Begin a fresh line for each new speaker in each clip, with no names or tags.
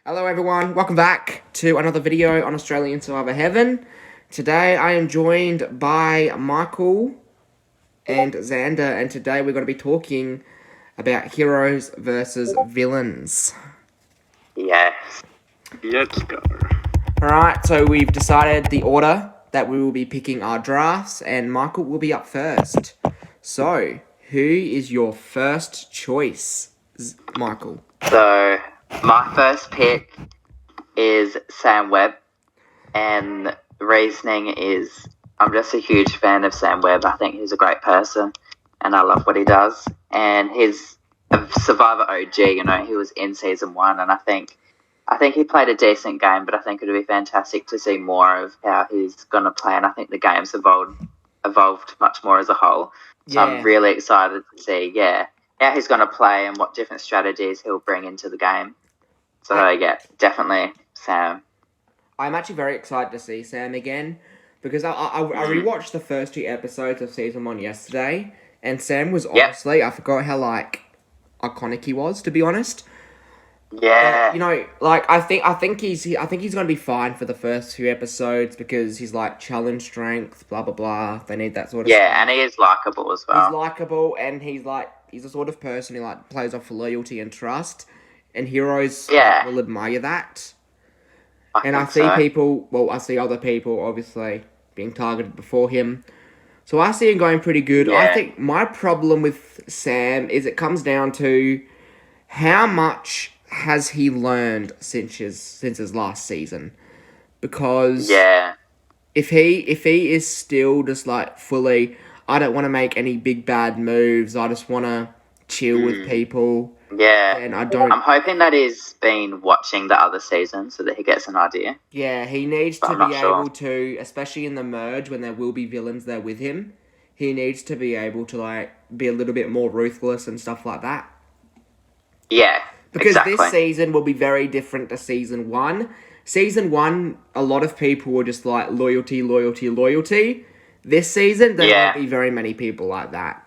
Hello everyone, welcome back to another video on Australian Survivor Heaven. Today I am joined by Michael and Xander, and today we're going to be talking about heroes versus villains.
Yes. Let's go.
Alright, so we've decided the order that we will be picking our drafts, and Michael will be up first. So, who is your first choice, Michael?
So, my first pick is Sam Webb, and the reasoning is I'm just a huge fan of Sam Webb. I think he's a great person, and I love what he does. And he's a Survivor OG, he was in Season 1, and I think he played a decent game, but I think it would be fantastic to see more of how he's going to play, and I think the game's evolved much more as a whole. So yeah. I'm really excited to see, how he's going to play and what different strategies he'll bring into the game. So, definitely Sam.
I'm actually very excited to see Sam again, because I rewatched the first 2 episodes of Season 1 yesterday, and Sam was honestly, I forgot how, iconic he was, to be honest.
Yeah.
But, I think he's going to be fine for the first 2 episodes, because he's, challenge strength, blah, blah, blah. They need that sort of stuff.
Yeah, and he is likeable as well.
He's likeable, and he's the sort of person who, plays off loyalty and trust, and heroes will admire that. I see other people, obviously, being targeted before him. So I see him going pretty good. Yeah. I think my problem with Sam is it comes down to how much has he learned since his last season. Because if he is still just fully, I don't want to make any big bad moves, I just want to chill with people.
Yeah,
and
I'm hoping that he's been watching the other seasons so that he gets an idea.
Yeah, he needs to be able to, especially in the merge when there will be villains there with him, he needs to be able to be a little bit more ruthless and stuff like that.
Yeah,
because this season will be very different to Season 1. Season 1, a lot of people were just loyalty, loyalty, loyalty. This season, there won't be very many people like that.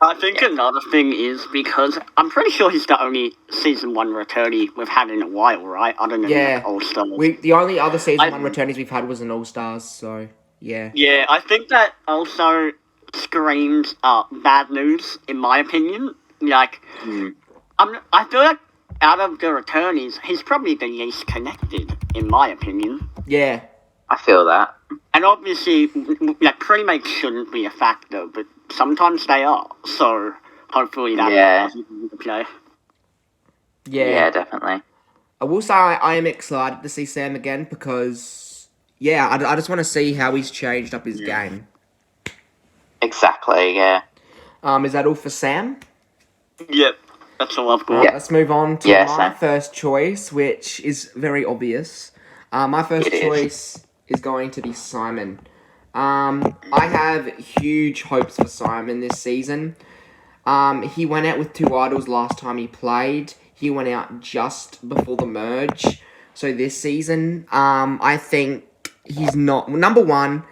I think another thing is because I'm pretty sure he's the only Season 1 returnee we've had in a while, right? Other than All-Stars.
The only other Season 1 returnees we've had was an All-Stars, so yeah.
Yeah, I think that also screams bad news, in my opinion. I feel like out of the returnees, he's probably the least connected, in my opinion.
Yeah.
I feel that.
And obviously, pre-mates shouldn't be a factor, but sometimes they are, so hopefully that doesn't come into play.
Yeah, definitely.
I will say I am excited to see Sam again because, I just want to see how he's changed up his game.
Exactly, yeah.
Is that all for Sam?
Yep, that's all I've got.
Right, let's move on to my first choice, which is very obvious. My first choice is going to be Simon. I have huge hopes for Simon this season. He went out with 2 idols last time he played. He went out just before the merge. So this season, I think he's not... Number one,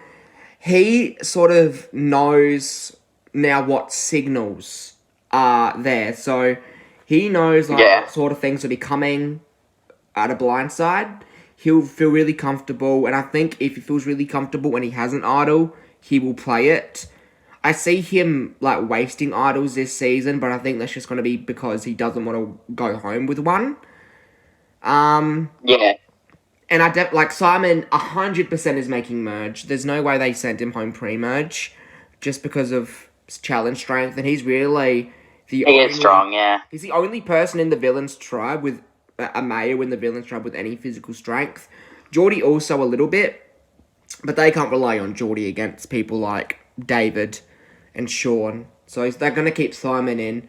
he sort of knows now what signals are there. So he knows what sort of things will be coming at a blindside. He'll feel really comfortable, and I think if he feels really comfortable when he has an idol, he will play it. I see him, wasting idols this season, but I think that's just going to be because he doesn't want to go home with one. And Simon 100% is making merge. There's no way they sent him home pre-merge just because of challenge strength, and he's really
He is strong, yeah.
He's the only person in the villains tribe with a Mayo in the villains tribe with any physical strength. Geordie also a little bit, but they can't rely on Geordie against people like David and Sean. So they're going to keep Simon in.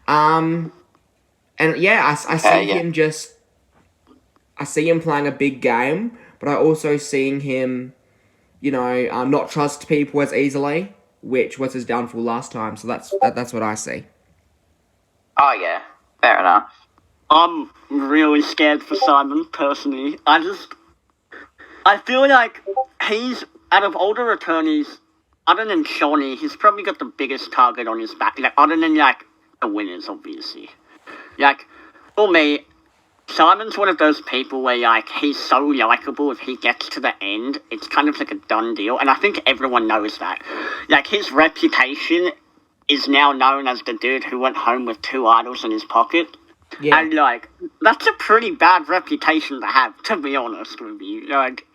I see him I see him playing a big game, but I also seeing him, not trust people as easily, which was his downfall last time. So that's what I see.
Oh yeah, fair enough.
I'm really scared for Simon, personally. I feel like he's, out of all the returnees, other than Shawnee, he's probably got the biggest target on his back. Other than, the winners, obviously. For me, Simon's one of those people where, like, he's so likable. If he gets to the end, it's kind of like a done deal. And I think everyone knows that. Like, his reputation is now known as the dude who went home with 2 idols in his pocket.
Yeah.
And, like, that's a pretty bad reputation to have, to be honest with you. Like,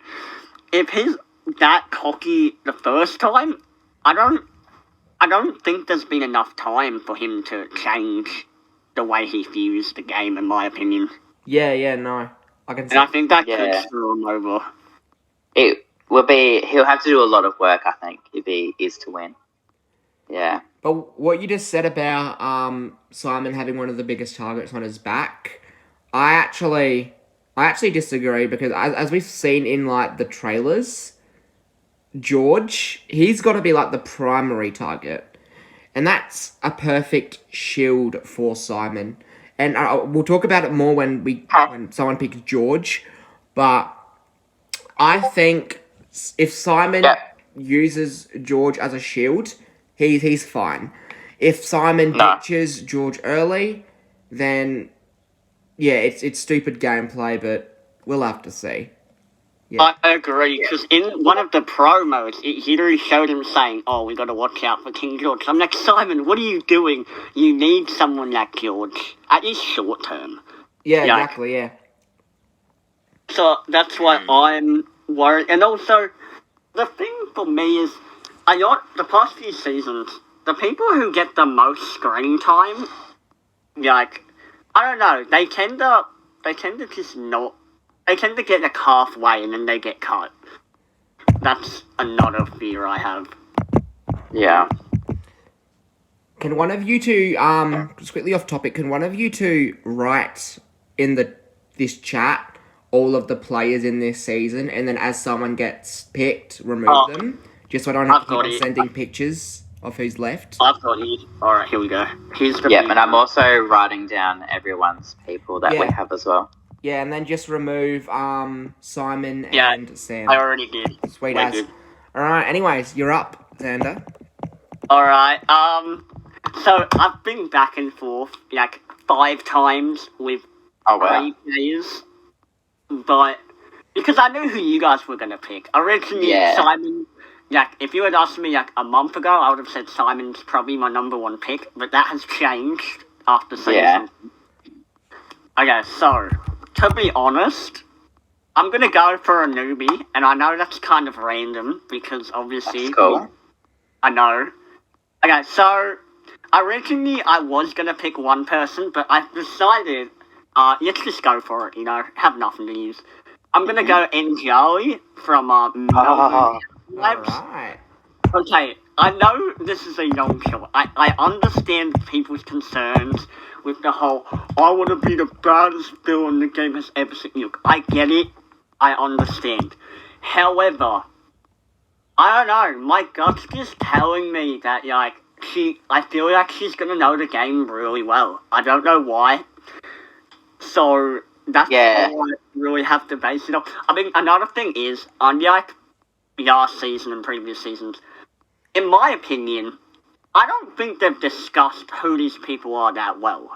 if he's that cocky the first time, I don't think there's been enough time for him to change the way he views the game, in my opinion.
Yeah, no. I can see.
And I think that could screw him over.
He'll have to do a lot of work, I think, if he is to win. Yeah.
But what you just said about Simon having one of the biggest targets on his back, I actually disagree, because as we've seen in, like, the trailers, George, he's got to be, like, the primary target. And that's a perfect shield for Simon. And we'll talk about it more when someone picks George. But I think if Simon uses George as a shield, he's fine. If Simon ditches George early, then yeah, it's stupid gameplay, but we'll have to see. Yeah.
I agree, because in one of the promos, it literally showed him saying, "Oh, we got to watch out for King George." I'm like, Simon, what are you doing? You need someone like George, at least short term.
Yeah, exactly, yeah.
So that's why I'm worried. And also, the thing for me is, the past few seasons, the people who get the most screen time, like, I don't know, they tend to just not. They tend to get like halfway and then they get cut. That's another fear I have.
Yeah.
Can one of you two, just quickly off topic, can one of you two write in this chat all of the players in this season, and then as someone gets picked, remove them? Just so I don't have to keep on sending pictures of who's left.
I've got it. Alright, here we go. Here's the
and I'm also writing down everyone's people that we have as well.
Yeah, and then just remove Simon and Sam.
I already did.
Sweet as. Alright, anyways, you're up, Xander.
Alright, so I've been back and forth like 5 times with 3 players, but because I knew who you guys were gonna pick. Originally, Simon, like, if you had asked me like a month ago, I would have said Simon's probably my number 1 pick, but that has changed after season. Okay, so to be honest, I'm gonna go for a newbie, and I know that's kind of random because obviously,
that's cool.
I know. Okay, so originally I was gonna pick one person, but I've decided, let's just go for it. You know, have nothing to lose. I'm gonna go Njali from Melbourne.
Alright.
Okay, I know this is a long shot. I understand people's concerns with the whole, I want to be the baddest villain the game has ever seen. Look, I get it. I understand. However, I don't know. My gut's just telling me that, like, I feel like she's going to know the game really well. I don't know why. So, that's all I really have to base it on. I mean, another thing is, unlike last season and previous seasons, in my opinion, I don't think they've discussed who these people are that well.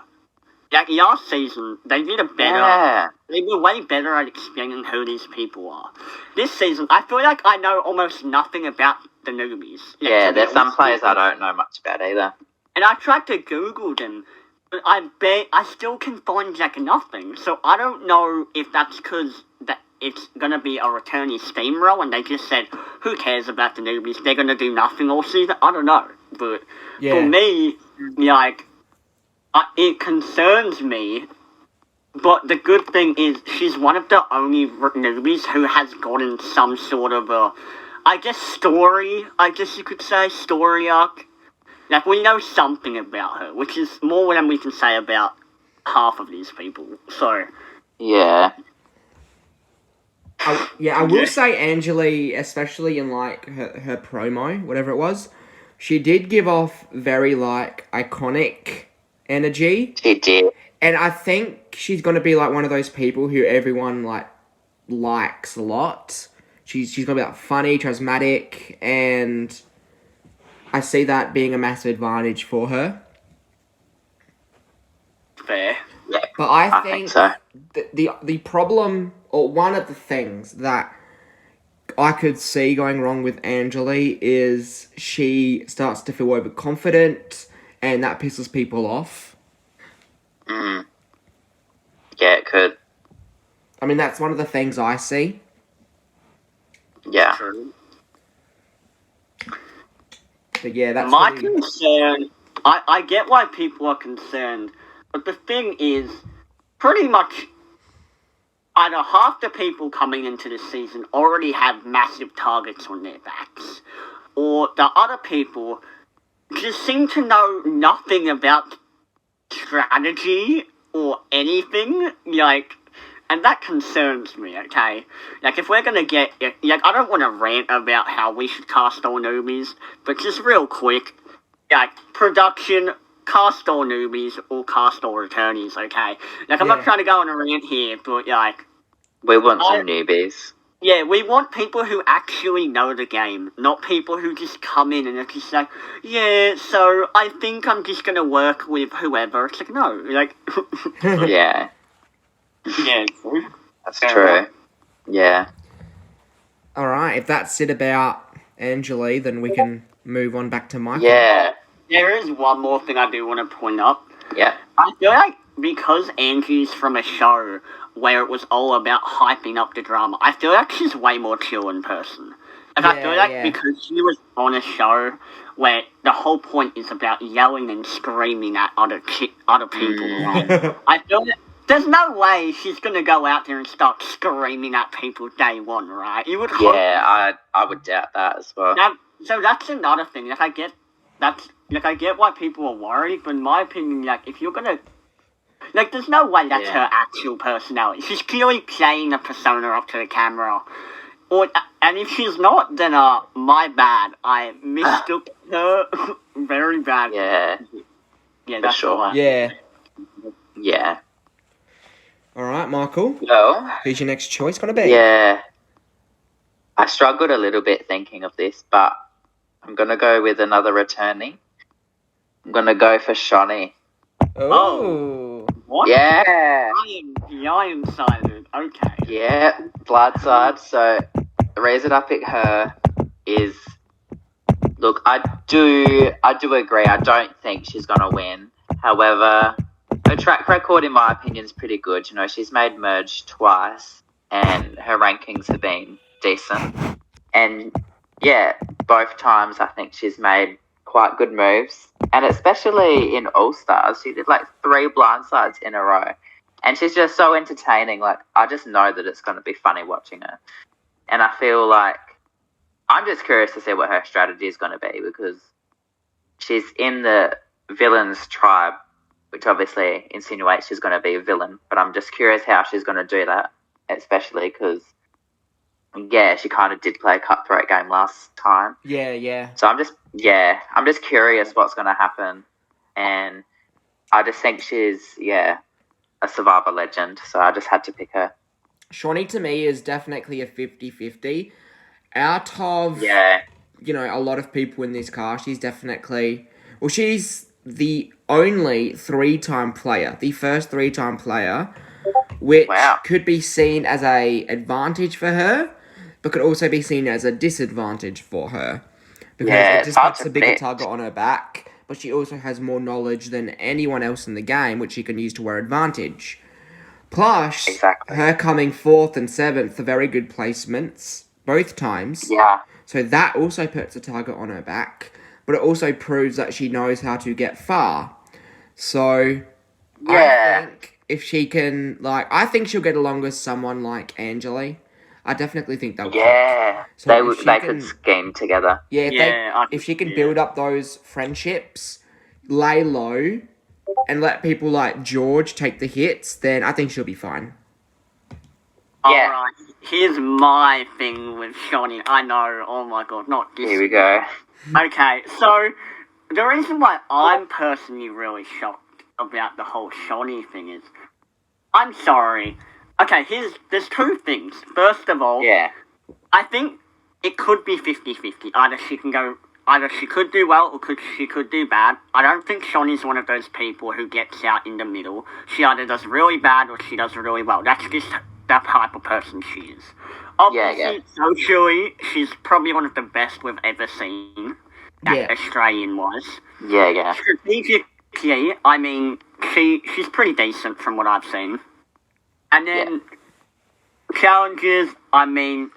Like, last season, they did they were way better at explaining who these people are. This season, I feel like I know almost nothing about the newbies.
Yeah, there's some players I don't know much about either.
And I tried to Google them, but I still can find, like, nothing. So I don't know if that's because it's gonna be a returnee steamroll, and they just said, who cares about the newbies? They're gonna do nothing all season. I don't know, but for me, like, it concerns me. But the good thing is, she's one of the only newbies who has gotten some sort of story. I guess you could say story arc. Like, we know something about her, which is more than we can say about half of these people. So
yeah.
I will say Anjali, especially in, like, her promo, whatever it was, she did give off very, like, iconic energy.
She did.
And I think she's going to be, like, one of those people who everyone, like, likes a lot. She's going to be, like, funny, charismatic, and I see that being a massive advantage for her.
Fair.
Yeah,
But I
I
think
think so.
the problem, or one of the things that I could see going wrong with Angeli is she starts to feel overconfident, and that pisses people off.
Mm. Yeah, it could.
I mean, that's one of the things I see.
Yeah.
True.
But yeah, that's
My
really...
concern, I get why people are concerned, but the thing is, pretty much either half the people coming into this season already have massive targets on their backs, or the other people just seem to know nothing about strategy or anything, like, and that concerns me, okay? Like, if we're gonna get, like, I don't want to rant about how we should cast all newbies, but just real quick, like, production, cast all newbies or cast all returnees, okay? Like, I'm
Yeah.
not trying to go on a rant here, but, like,
We want some newbies.
yeah, we want people who actually know the game, not people who just come in and are just like, yeah, so I think I'm just gonna work with whoever. It's like, no, like,
Yeah,
yeah,
that's
Fair
true.
enough.
Yeah.
Alright, if that's it about Angeli, then we can move on back to Michael.
Yeah.
There is one more thing I do want to point up.
Yeah.
I feel like because Angie's from a show where it was all about hyping up the drama, I feel like she's way more chill in person. Like, I feel like because she was on a show where the whole point is about yelling and screaming at other people, right? I feel like there's no way she's gonna go out there and start screaming at people day one, right? You would hope.
Yeah, I would doubt that as well.
Now, so that's another thing. Like, I get why people are worried, but in my opinion, like, if you're gonna, like, there's no way that's her actual personality. She's clearly playing a persona up to the camera. And if she's not, then my bad. I mistook her very bad.
Yeah.
Yeah, that's
sure.
all.
Yeah.
Yeah.
Alright, Michael.
Well,
Who's your next choice gonna be?
yeah. I struggled a little bit thinking of this, but I'm going to go with another returnee. I'm going to go for Shawnee.
Oh.
What?
Yeah.
I am excited. Okay.
Yeah, blood side. So the reason I picked her is, look, I do agree. I don't think she's going to win. However, her track record, in my opinion, is pretty good. You know, she's made merge twice, and her rankings have been decent. And yeah, both times I think she's made quite good moves. And especially in All-Stars, she did like 3 blindsides in a row. And she's just so entertaining. Like, I just know that it's going to be funny watching her. And I feel like I'm just curious to see what her strategy is going to be, because she's in the villains tribe, which obviously insinuates she's going to be a villain. But I'm just curious how she's going to do that, especially because, yeah, she kind of did play a cutthroat game last time.
Yeah.
So I'm just curious what's going to happen. And I just think she's, a Survivor legend. So I just had to pick her.
Shawnee, to me, is definitely a 50-50. Out of, you know, a lot of people in this cast, she's definitely... Well, she's the only 3-time player, the first 3-time player, which could be seen as a advantage for her, but could also be seen as a disadvantage for her. Because it just puts a bigger target on her back, but she also has more knowledge than anyone else in the game, which she can use to her advantage. Plus, her coming 4th and 7th are very good placements, both times.
Yeah.
So that also puts a target on her back, but it also proves that she knows how to get far. So, I think if she can, I think she'll get along with someone like Angeli. I definitely think they'll click. So
they could scheme together.
Yeah, if she can build up those friendships, lay low, and let people like George take the hits, then I think she'll be fine.
Alright, here's my thing with Shawnee. I know, oh my god, not this.
Here we go.
Okay, so the reason why I'm personally really shocked about the whole Shawnee thing is, I'm sorry. Okay, there's 2 things. First of all, I think it could be 50-50. Either she can go either she could do well or she could do bad. I don't think Shawnee's one of those people who gets out in the middle. She either does really bad or she does really well. That's just that type of person she is. Obviously, socially, she's probably one of the best we've ever seen. That Australian-wise.
Yeah.
Strategically, I mean, she's pretty decent from what I've seen. And then challenges, I mean,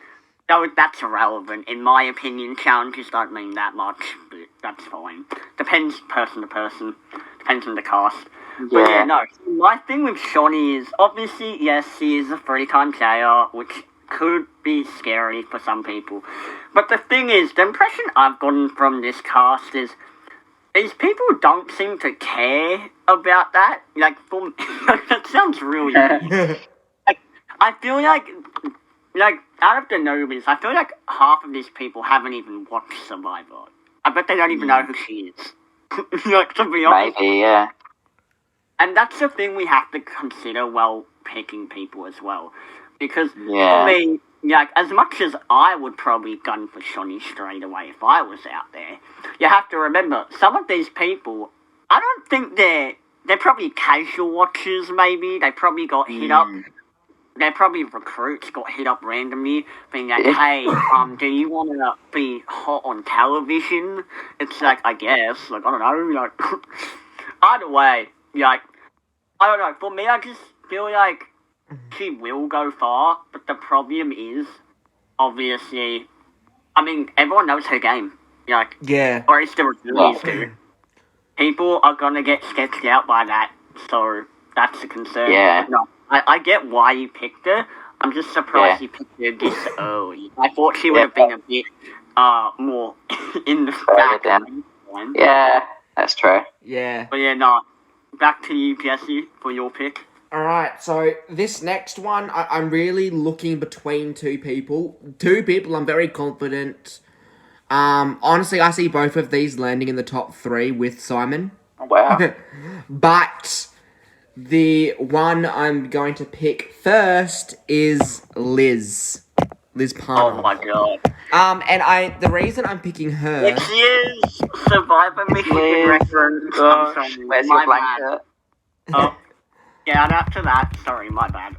that's irrelevant. In my opinion, challenges don't mean that much, but that's fine. Depends person to person. Depends on the cast. But yeah, no, my thing with Shawnee is, obviously, yes, she is a 3-time player, which could be scary for some people. But the thing is, the impression I've gotten from this cast is these people don't seem to care about that. Like, that sounds really weird. Like, I feel like, out of the newbies, I feel like half of these people haven't even watched Survivor. I bet they don't even know who she is. Like, to be honest.
Maybe, yeah.
And that's the thing we have to consider while picking people as well. Because, for me, like, as much as I would probably gun for Shawnee straight away if I was out there, you have to remember, some of these people, I don't think they're probably casual watchers, maybe. They probably got hit up. They're probably recruits, got hit up randomly, being like, hey, do you want to be hot on television? It's like, I guess, like, I don't know, like, either way, like, I don't know, for me, I just feel like she will go far, but the problem is, obviously, I mean, everyone knows her game, like, or at least the reviews do. People are gonna get sketched out by that, so that's a concern.
Yeah.
No, I get why you picked her. I'm just surprised you picked her this early. I thought she would have been a bit more in the back.
Yeah, that's true.
Yeah.
But yeah, no. Back to you, Jesse, for your pick.
Alright, so this next one, I'm really looking between two people. Two people I'm very confident. Honestly, I see both of these landing in the top 3 with Simon.
Wow.
But the one I'm going to pick first is Liz. Liz Palmer.
Oh my god.
And the reason I'm picking her...
It's years Survivor Michigan reference.
Where's your blanket?
Oh, yeah, and after that, sorry, my bad.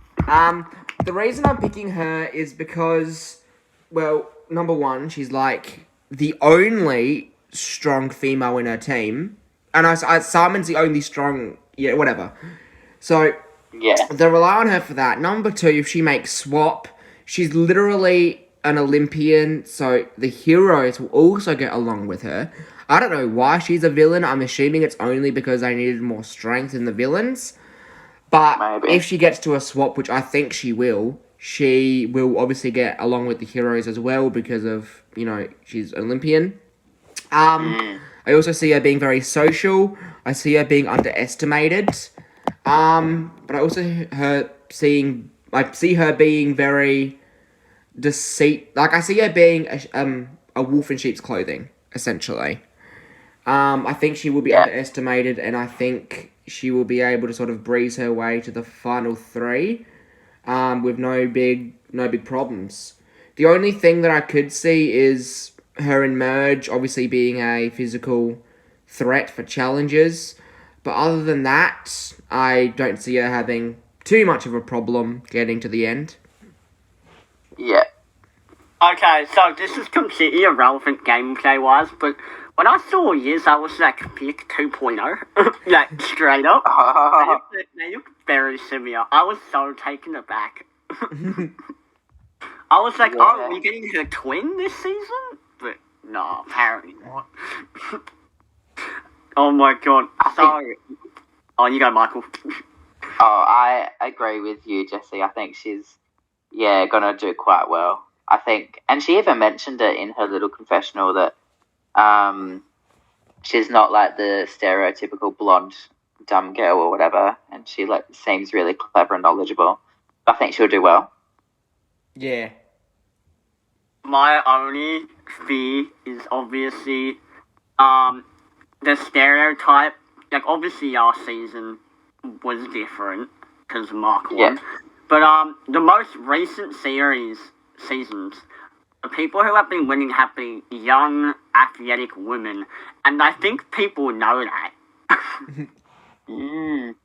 The reason I'm picking her is because, well, number one, she's like the only strong female in her team. And Simon's the only strong, whatever. So, they rely on her for that. Number 2, if she makes swap, she's literally an Olympian, so the heroes will also get along with her. I don't know why she's a villain. I'm assuming it's only because they needed more strength in the villains. But if she gets to a swap, which I think she will obviously get along with the heroes as well because of, she's Olympian. I also see her being very social. I see her being underestimated. But I also see her being very I see her being a wolf in sheep's clothing, essentially. I think she will be underestimated, and I think she will be able to sort of breeze her way to the final 3 with no big problems. The only thing that I could see is her and Merge obviously being a physical threat for challenges. But other than that, I don't see her having too much of a problem getting to the end.
Yeah.
Okay, so this is completely irrelevant gameplay-wise, but when I saw Yiz, I was like, pick 2.0. Like, straight up. They look very similar. I was so taken aback. I was like, are we getting her twin this season? But no, apparently not. Oh my god. Sorry. Oh, you go, Michael.
I agree with you, Jesse. I think she's, gonna do quite well. I think, and she even mentioned it in her little confessional that she's not like the stereotypical blonde dumb girl or whatever, and she seems really clever and knowledgeable. I think she'll do well.
Yeah.
My only fear is obviously the stereotype. Like, obviously our season was different because Mark won. But the most recent seasons, the people who have been winning have been young, athletic women, and I think people know that.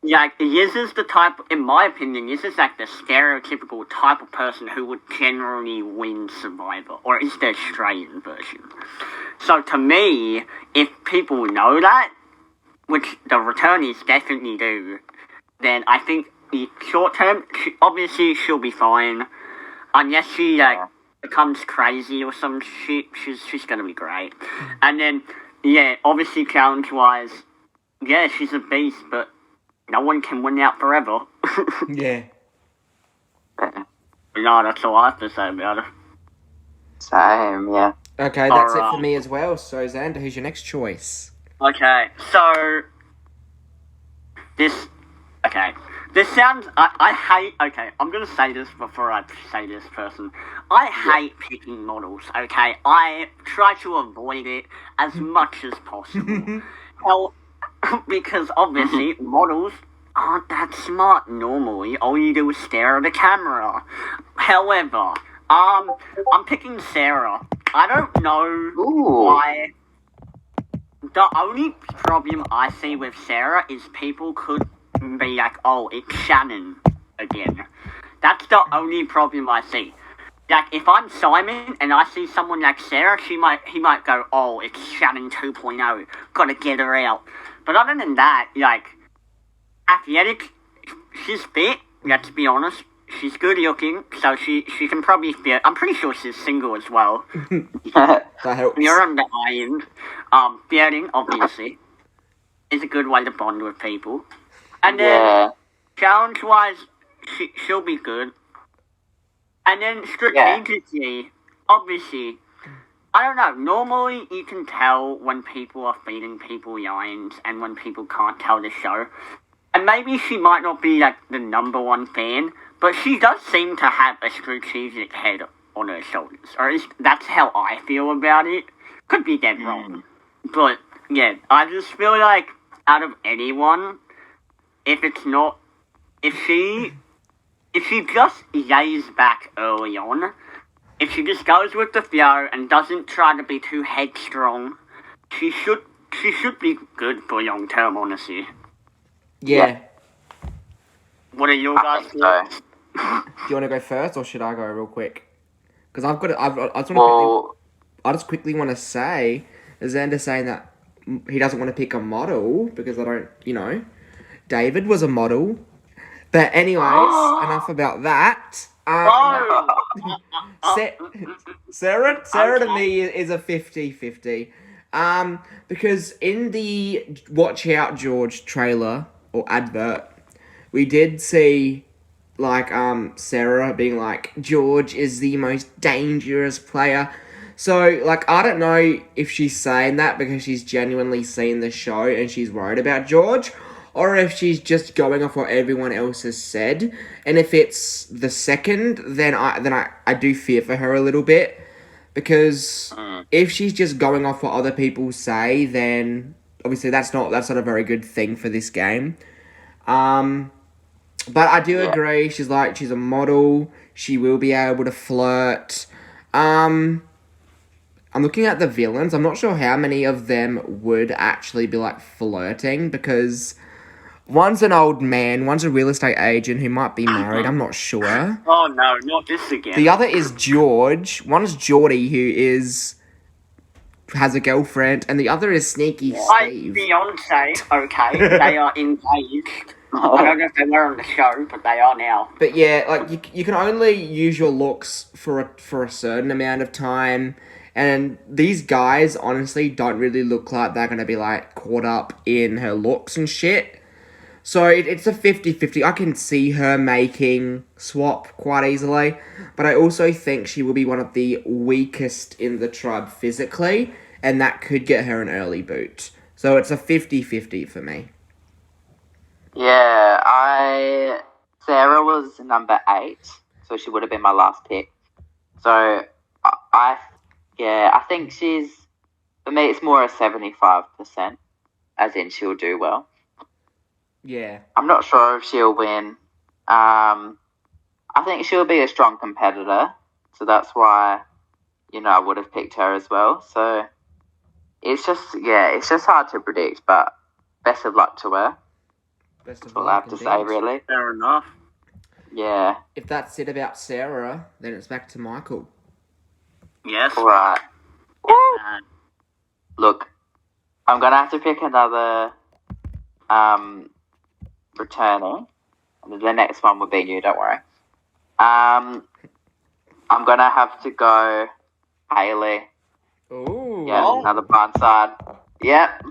Like, Yiz is the type, in my opinion, Yiz is like the stereotypical type of person who would generally win Survivor, or at least the Australian version. So to me, if people know that, which the returnees definitely do, then I think short term, obviously she'll be fine. Unless she becomes crazy or some shit, she's gonna be great. And then, yeah, obviously challenge-wise, yeah, she's a beast, but no one can win out forever.
Yeah.
No, that's all I have to say about it.
Same, yeah.
Okay, that's it for me as well. So, Xander, who's your next choice?
Okay, so this sounds. I hate. Okay, I'm gonna say this before I say this person. I hate picking models. Okay, I try to avoid it as much as possible. Hell, because obviously models aren't that smart normally. All you do is stare at the camera. However, I'm picking Sarah. I don't know why. The only problem I see with Sarah is people could be like, oh, it's Shannon again. That's the only problem I see. Like, if I'm Simon and I see someone like Sarah, he might go, oh, it's Shannon 2.0, gotta get her out. But other than that, like, athletic, she's fit, let's be honest. She's good looking, so she can probably fit. I'm pretty sure she's single as well.
That helps.
You're on the island. Flirting, obviously, is a good way to bond with people. And then, challenge-wise, she'll be good. And then, strategically, obviously, I don't know, normally you can tell when people are feeding people lines and when people can't tell the show. And maybe she might not be, like, the number one fan, but she does seem to have a strategic head on her shoulders. Or at least that's how I feel about it. Could be dead wrong. But, yeah, I just feel like out of anyone, if she just lays back early on, if she just goes with the flow and doesn't try to be too headstrong, she should be good for long term, honestly.
Yeah.
What are your guys' thoughts?
Do you want to go first, or should I go real quick? Because I just quickly want to say, Xander saying that he doesn't want to pick a model because I don't, David was a model. But anyways, enough about that. Sarah to me is a 50-50. Because in the Watch Out George trailer or advert, we did see Sarah being like, George is the most dangerous player. So, I don't know if she's saying that because she's genuinely seen the show and she's worried about George, or if she's just going off what everyone else has said. And if it's the second, then I do fear for her a little bit, because if she's just going off what other people say, then obviously that's not a very good thing for this game. But I do agree, she's a model, she will be able to flirt. I'm looking at the villains. I'm not sure how many of them would actually be, flirting, because one's an old man, one's a real estate agent who might be married, I'm not sure.
Oh, no, not this again.
The other is George. One's Geordie, who has a girlfriend, and the other is Sneaky Steve.
Beyonce, okay, they are engaged. I don't know if they were on the show, but they are now.
But yeah, you can only use your looks for a certain amount of time. And these guys, honestly, don't really look like they're going to be, caught up in her looks and shit. So it's a 50-50. I can see her making swap quite easily. But I also think she will be one of the weakest in the tribe physically. And that could get her an early boot. So it's a 50-50 for me.
Yeah, Sarah was number 8. So she would have been my last pick. So I think for me, it's more a 75%, as in she'll do well.
Yeah.
I'm not sure if she'll win. I think she'll be a strong competitor, so that's why I would have picked her as well. So it's just hard to predict. But best of luck to her.
Best of
That's all I
luck,
have to say,
indeed.
really.
Fair enough.
Yeah.
If that's it about Sarah, then it's back to Michael.
Yes.
All right.
Uh,
Look, I'm gonna have to pick another returning. The next one would be you. Don't worry. I'm gonna have to go Hayley.
Ooh.
Yeah, another blind side. Yep.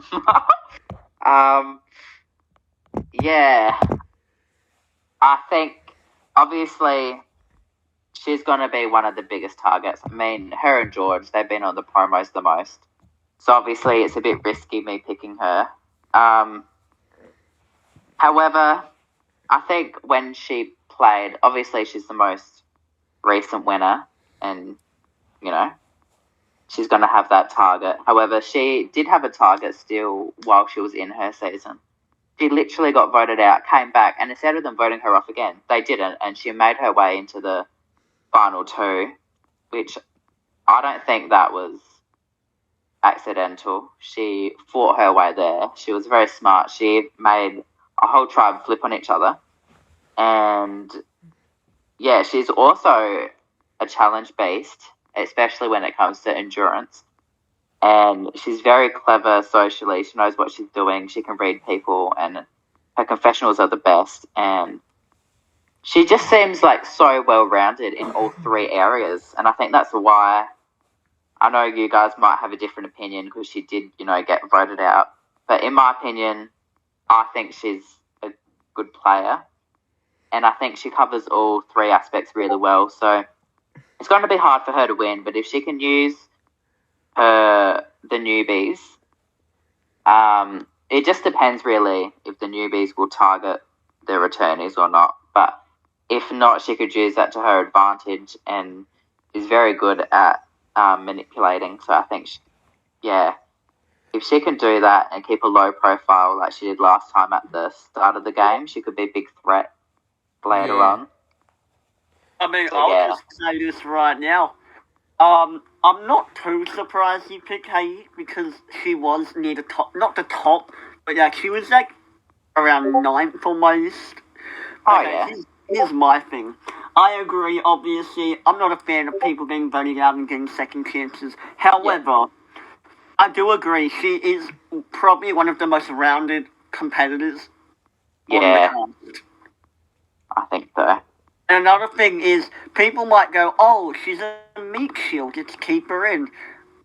Yeah. I think, obviously, she's going to be one of the biggest targets. I mean, her and George, they've been on the promos the most. So, obviously, it's a bit risky me picking her. However, I think when she played, obviously, she's the most recent winner. And, she's going to have that target. However, she did have a target still while she was in her season. She literally got voted out, came back, and instead of them voting her off again, they didn't, and she made her way into the final two, which I don't think that was accidental. She fought her way there. She was very smart. She made a whole tribe flip on each other. And, yeah, she's also a challenge beast, especially when it comes to endurance. And she's very clever socially. She knows what she's doing. She can read people, and her confessionals are the best. And she just seems like so well-rounded in all three areas. And I think that's why I know you guys might have a different opinion because she did, get voted out. But in my opinion, I think she's a good player. And I think she covers all three aspects really well. So it's going to be hard for her to win. But if she can use the newbies. It just depends really if the newbies will target the returnees or not. But if not, she could use that to her advantage and is very good at manipulating. So I think, if she can do that and keep a low profile like she did last time at the start of the game, she could be a big threat later on.
I mean,
So,
I'll just say this right now. I'm not too surprised you picked Hayley because she was near the top, not the top, but she was like around 9th on my list.
Oh, yeah.
Here's my thing. I agree, obviously. I'm not a fan of people getting voted out and getting second chances. However, I do agree she is probably one of the most rounded competitors on the cast.
I think so.
And another thing is, people might go, oh, she's a meat shield, let's keep her in.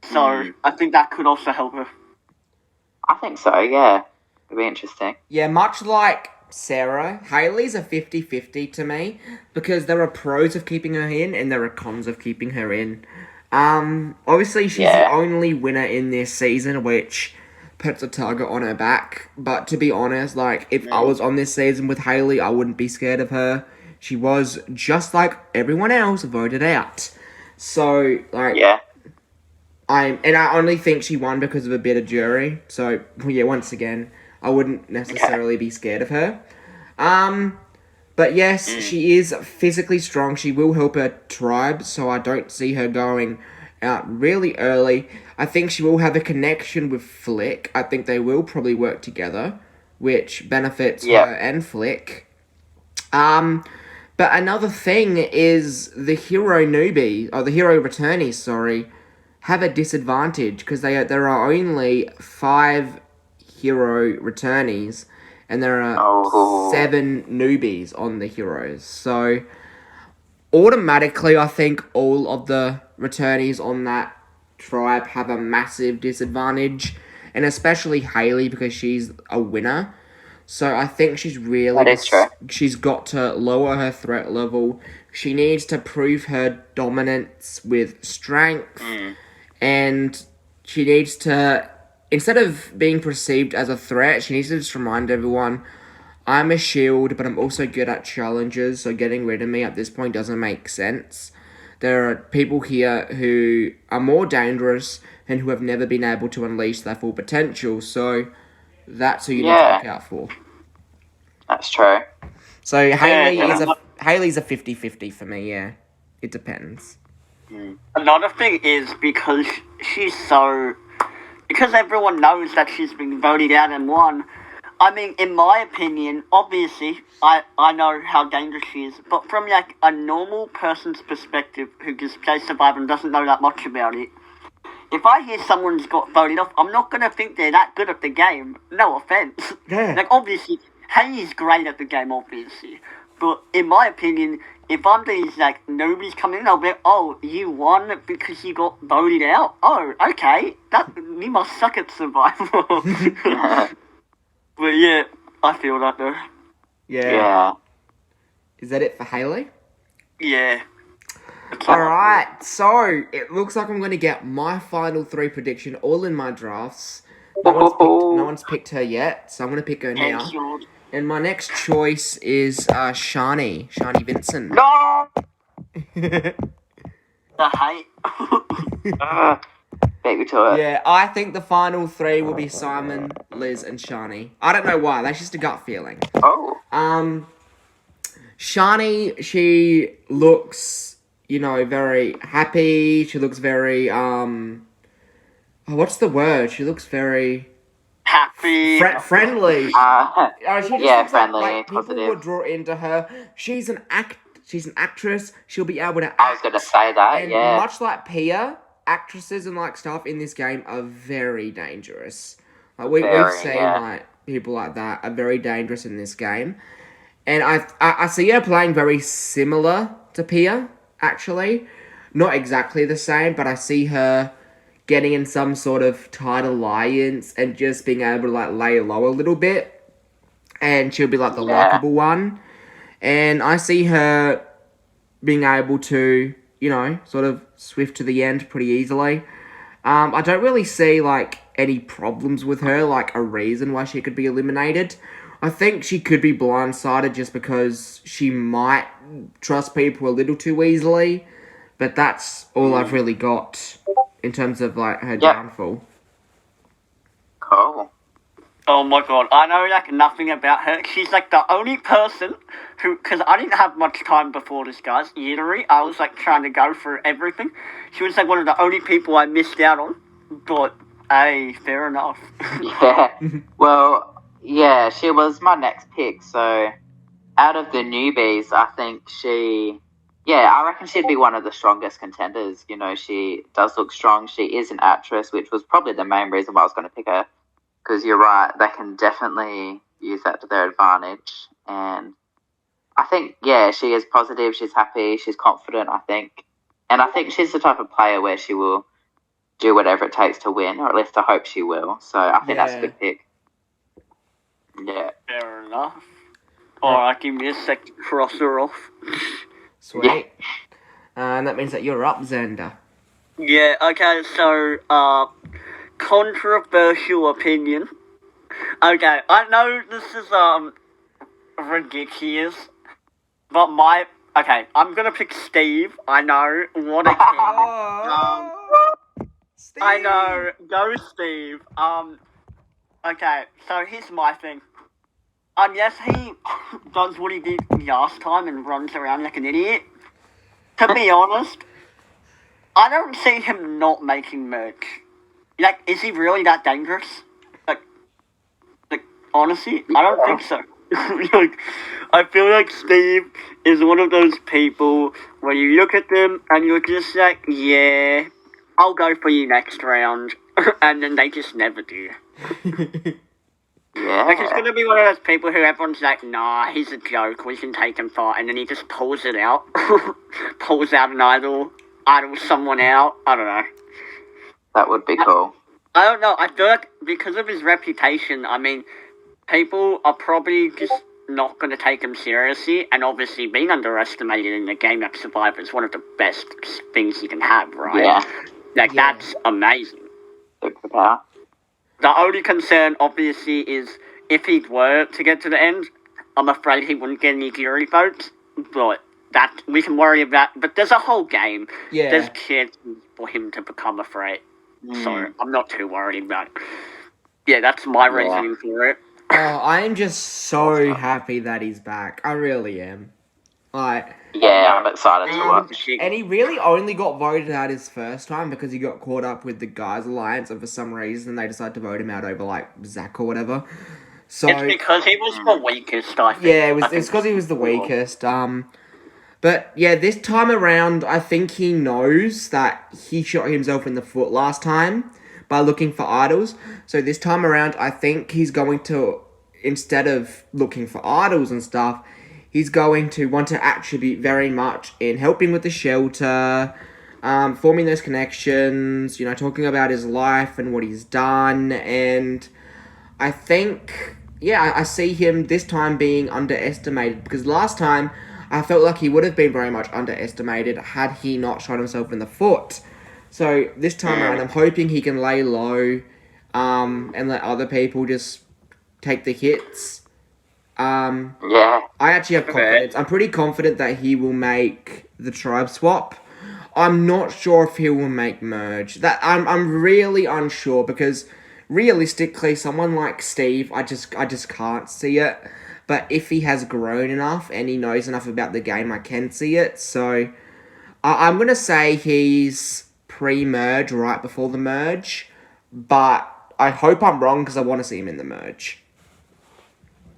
So, I think that could also help her.
I think so, yeah. It'd be interesting.
Yeah, much like Sarah, Hayley's a 50-50 to me, because there are pros of keeping her in, and there are cons of keeping her in. Obviously, she's the only winner in this season, which puts a target on her back. But to be honest, if I was on this season with Hayley, I wouldn't be scared of her. She was, just like everyone else, voted out. So, I only think she won because of a bit of jury. So, once again, I wouldn't necessarily be scared of her. But yes, she is physically strong. She will help her tribe, so I don't see her going out really early. I think she will have a connection with Flick. I think they will probably work together, which benefits her and Flick. But another thing is the hero returnees, have a disadvantage because there are only 5 hero returnees and there are 7 newbies on the heroes. So automatically, I think all of the returnees on that tribe have a massive disadvantage, and especially Hayley because she's a winner. So I think she's she's got to lower her threat level. She needs to prove her dominance with strength. And she needs to, instead of being perceived as a threat, she needs to just remind everyone, I'm a shield, but I'm also good at challenges, so getting rid of me at this point doesn't make sense. There are people here who are more dangerous and who have never been able to unleash their full potential, so that's who you need to look out for.
That's true.
So Hayley's a 50-50 for me, yeah. It depends.
Another thing is because because everyone knows that she's been voted out and won. I mean, in my opinion, obviously, I know how dangerous she is, but from like a normal person's perspective who just plays Survivor and doesn't know that much about it, if I hear someone's got voted off, I'm not gonna think they're that good at the game. No offense.
Yeah.
Like obviously, Haley's great at the game, obviously, but in my opinion, if I'm these like newbies coming in, I'll be like, oh, you won because you got voted out. Oh, okay, that you must suck at Survivor. But yeah, I feel that though.
Yeah. Is that it for Haley?
Yeah.
Alright, so it looks like I'm going to get my final 3 prediction all in my drafts. No one's picked her yet, so I'm going to pick her now.
Cancelled.
And my next choice is Shawnee Vincent.
No!
The hate.
Beat me to it.
Yeah, I think the final 3 will be Simon, Liz, and Shawnee. I don't know why, that's just a gut feeling.
Oh.
Shawnee, she looks, very happy. She looks very, what's the word? She looks very...
Happy.
friendly. She just looks
friendly,
like people
positive.
would draw into her. She's an actress. She'll be able to act.
I was going to say that,
and
yeah.
much like Pia, actresses and stuff in this game are very dangerous. We've seen people like that are very dangerous in this game, and I see her playing very similar to Pia. Actually, not exactly the same, but I see her getting in some sort of tight alliance and just being able to lay low a little bit, and she'll be the likable one. And I see her being able to, sort of swift to the end pretty easily. I don't really see, any problems with her, a reason why she could be eliminated. I think she could be blindsided just because she might trust people a little too easily, but that's all I've really got in terms of, her downfall.
Cool.
Oh my god, I know nothing about her. She's the only person who, because I didn't have much time before this, guys. Literally, I was trying to go through everything. She was one of the only people I missed out on. But hey, fair enough.
Yeah. Well, yeah, she was my next pick. So, out of the newbies, I think I reckon she'd be one of the strongest contenders. She does look strong. She is an actress, which was probably the main reason why I was going to pick her. Because you're right, they can definitely use that to their advantage. And I think, she is positive, she's happy, she's confident, I think. And I think she's the type of player where she will do whatever it takes to win, or at least I hope she will. So I think that's a good pick. Yeah.
Fair enough. Alright, give me a sec to cross her off.
Sweet. Yeah. And that means that you're up, Xander.
Yeah, okay, so, controversial opinion. Okay, I know this is ridiculous, but I'm gonna pick Steve. I know, what a kid.
Steve.
I know, go Steve. Okay, so here's my thing. Yes, he does what he did last time and runs around like an idiot. To be honest, I don't see him not making merch. Is he really that dangerous? Honestly, I don't think so. I feel like Steve is one of those people where you look at them and you're just yeah, I'll go for you next round. And then they just never do.
Yeah.
He's gonna be one of those people who everyone's nah, he's a joke, we can take him far, and then he just pulls it out. Pulls out an idol someone out, I don't know.
That would be cool.
I don't know, I feel like because of his reputation, people are probably just not going to take him seriously, and obviously being underestimated in a game like Survivor is one of the best things you can have, right?
Yeah.
That's amazing.
Superpower.
The only concern, obviously, is if he were to get to the end, I'm afraid he wouldn't get any jury votes, but that we can worry about. But there's a whole game.
Yeah.
There's chances for him to become a threat. So I'm not too worried about it. Yeah, that's my reasoning for it.
Oh, I am just so happy that he's back. I really am. Like,
Yeah, I'm excited to watch.
and he really only got voted out his first time because he got caught up with the Guys Alliance, and for some reason they decided to vote him out over like Zach or whatever. So
It's because he was the weakest, I think.
yeah, it's because he was the weakest. But yeah, this time around, I think he knows that he shot himself in the foot last time by looking for idols. So this time around, I think he's going to, instead of looking for idols and stuff, he's going to want to attribute very much in helping with the shelter, forming those connections, talking about his life and what he's done. And I think, I see him this time being underestimated, because last time I felt like he would have been very much underestimated had he not shot himself in the foot. So this time around, I'm hoping he can lay low and let other people just take the hits.
Yeah.
I actually have confidence. I'm pretty confident that he will make the tribe swap. I'm not sure if he will make merge. That I'm really unsure, because realistically, someone like Steve, I just can't see it. But if he has grown enough and he knows enough about the game, I can see it. So I'm gonna say he's pre-merge, right before the merge. But I hope I'm wrong, because I want to see him in the merge.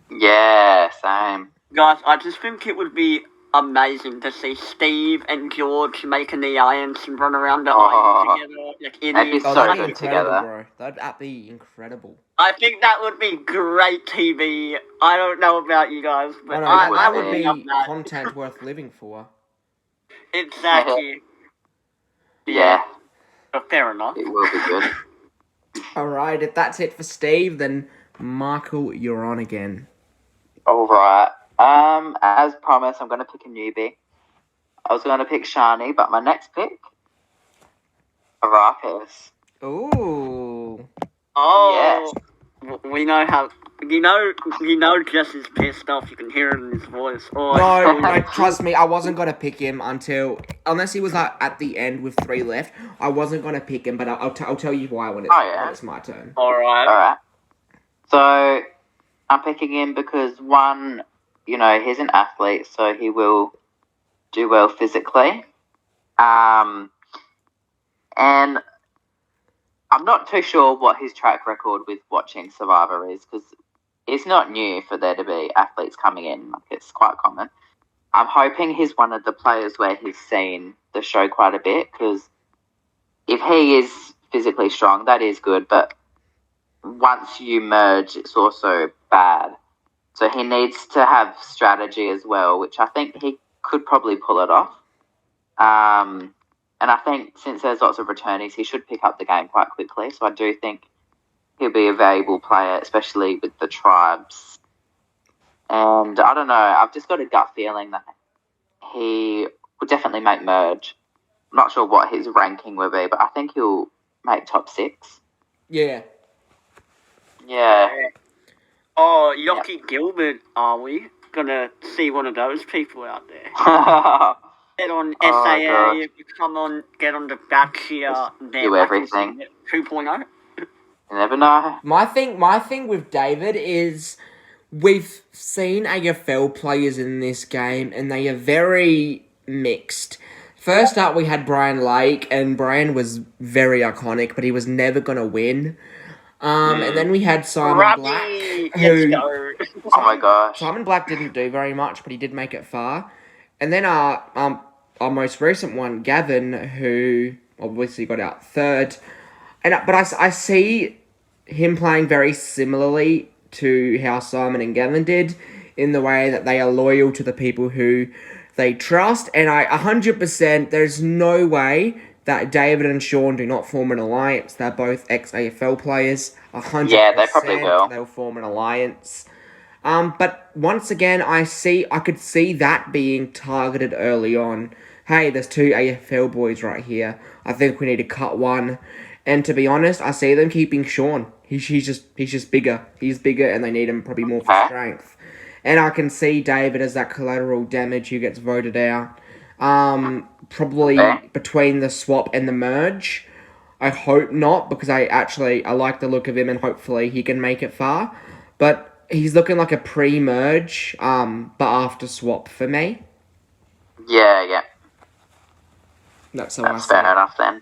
Yeah, same.
Guys, I just think it would be amazing to see Steve and George make an alliance and run around the island together. Like,
That'd be so
that'd
good
be
together.
bro. That'd be incredible.
I think that would be great TV. I don't know about you guys, but
that would
would
be
love that.
content worth living for.
Exactly.
Yeah,
But fair enough.
it will be good.
Alright, if that's it for Steve, then Michael, you're on again.
Alright. As promised, I'm going to pick a newbie. I was going to pick Shawnee, but my next pick, Arrakis.
Ooh.
Oh, we know how. You know, Jess is pissed off. You can hear it in his voice. Oh,
No, trust me, I wasn't going to pick him unless he was at the end with 3 left. I wasn't going to pick him, but I'll tell you why when it's my turn.
Alright.
So, I'm picking him because, one, he's an athlete, so he will do well physically. And I'm not too sure what his track record with watching Survivor is, because it's not new for there to be athletes coming in. Like, it's quite common. I'm hoping he's one of the players where he's seen the show quite a bit, because if he is physically strong, that is good, but once you merge, it's also bad. So he needs to have strategy as well, which I think he could probably pull it off. And I think since there's lots of returnees, he should pick up the game quite quickly. So I do think he'll be a valuable player, especially with the tribes. And I don't know, I've just got a gut feeling that he would definitely make merge. I'm not sure what his ranking will be, but I think he'll make top 6.
Yeah.
Yeah.
Oh, Yoki Gilbert, are we gonna see one of those people out there? Get on SAA, come on, get on the back here.
Do everything.
2.0.
You never know.
My thing with David is we've seen AFL players in this game, and they are very mixed. First up, we had Brian Lake, and Brian was very iconic, but he was never going to win. And then we had Simon Black.
Let's go.
Oh my gosh.
Simon Black didn't do very much, but he did make it far. And then our most recent one, Gavin, who obviously got out third. But I see him playing very similarly to how Simon and Gavin did, in the way that they are loyal to the people who they trust. And 100%, there's no way that David and Sean do not form an alliance. They're both ex-AFL players. 100%.
Yeah, they probably will.
They'll form an alliance. But once again, I could see that being targeted early on. Hey, there's 2 AFL boys right here. I think we need to cut one. And to be honest, I see them keeping Sean. He's just bigger. He's bigger, and they need him probably more for strength. And I can see David as that collateral damage who gets voted out. Probably between the swap and the merge. I hope not, because I like the look of him, and hopefully he can make it far. But he's looking like a pre-merge, but after swap for me.
Yeah.
That's how I
That's
see
fair
it.
enough then.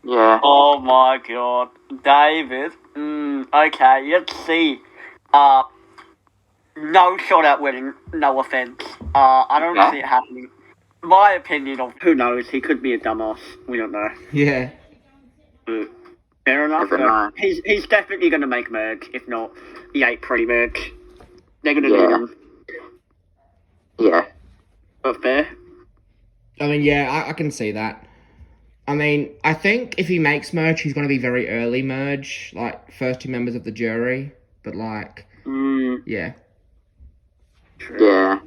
Yeah.
Oh my god. David. Okay, let's see. No shot at winning, no offense. I don't
Okay.
see it happening. My opinion of who knows, he could be a dumbass. We don't know.
Yeah.
Fair enough.
Never mind.
He's definitely gonna make merge, if not he ain't pretty merge. They're gonna need
Yeah.
him.
Yeah.
But fair.
I mean, yeah, I can see that. I mean, I think if he makes merge, he's going to be very early merge, like first 2 members of the jury. But like, yeah.
True.
Yeah.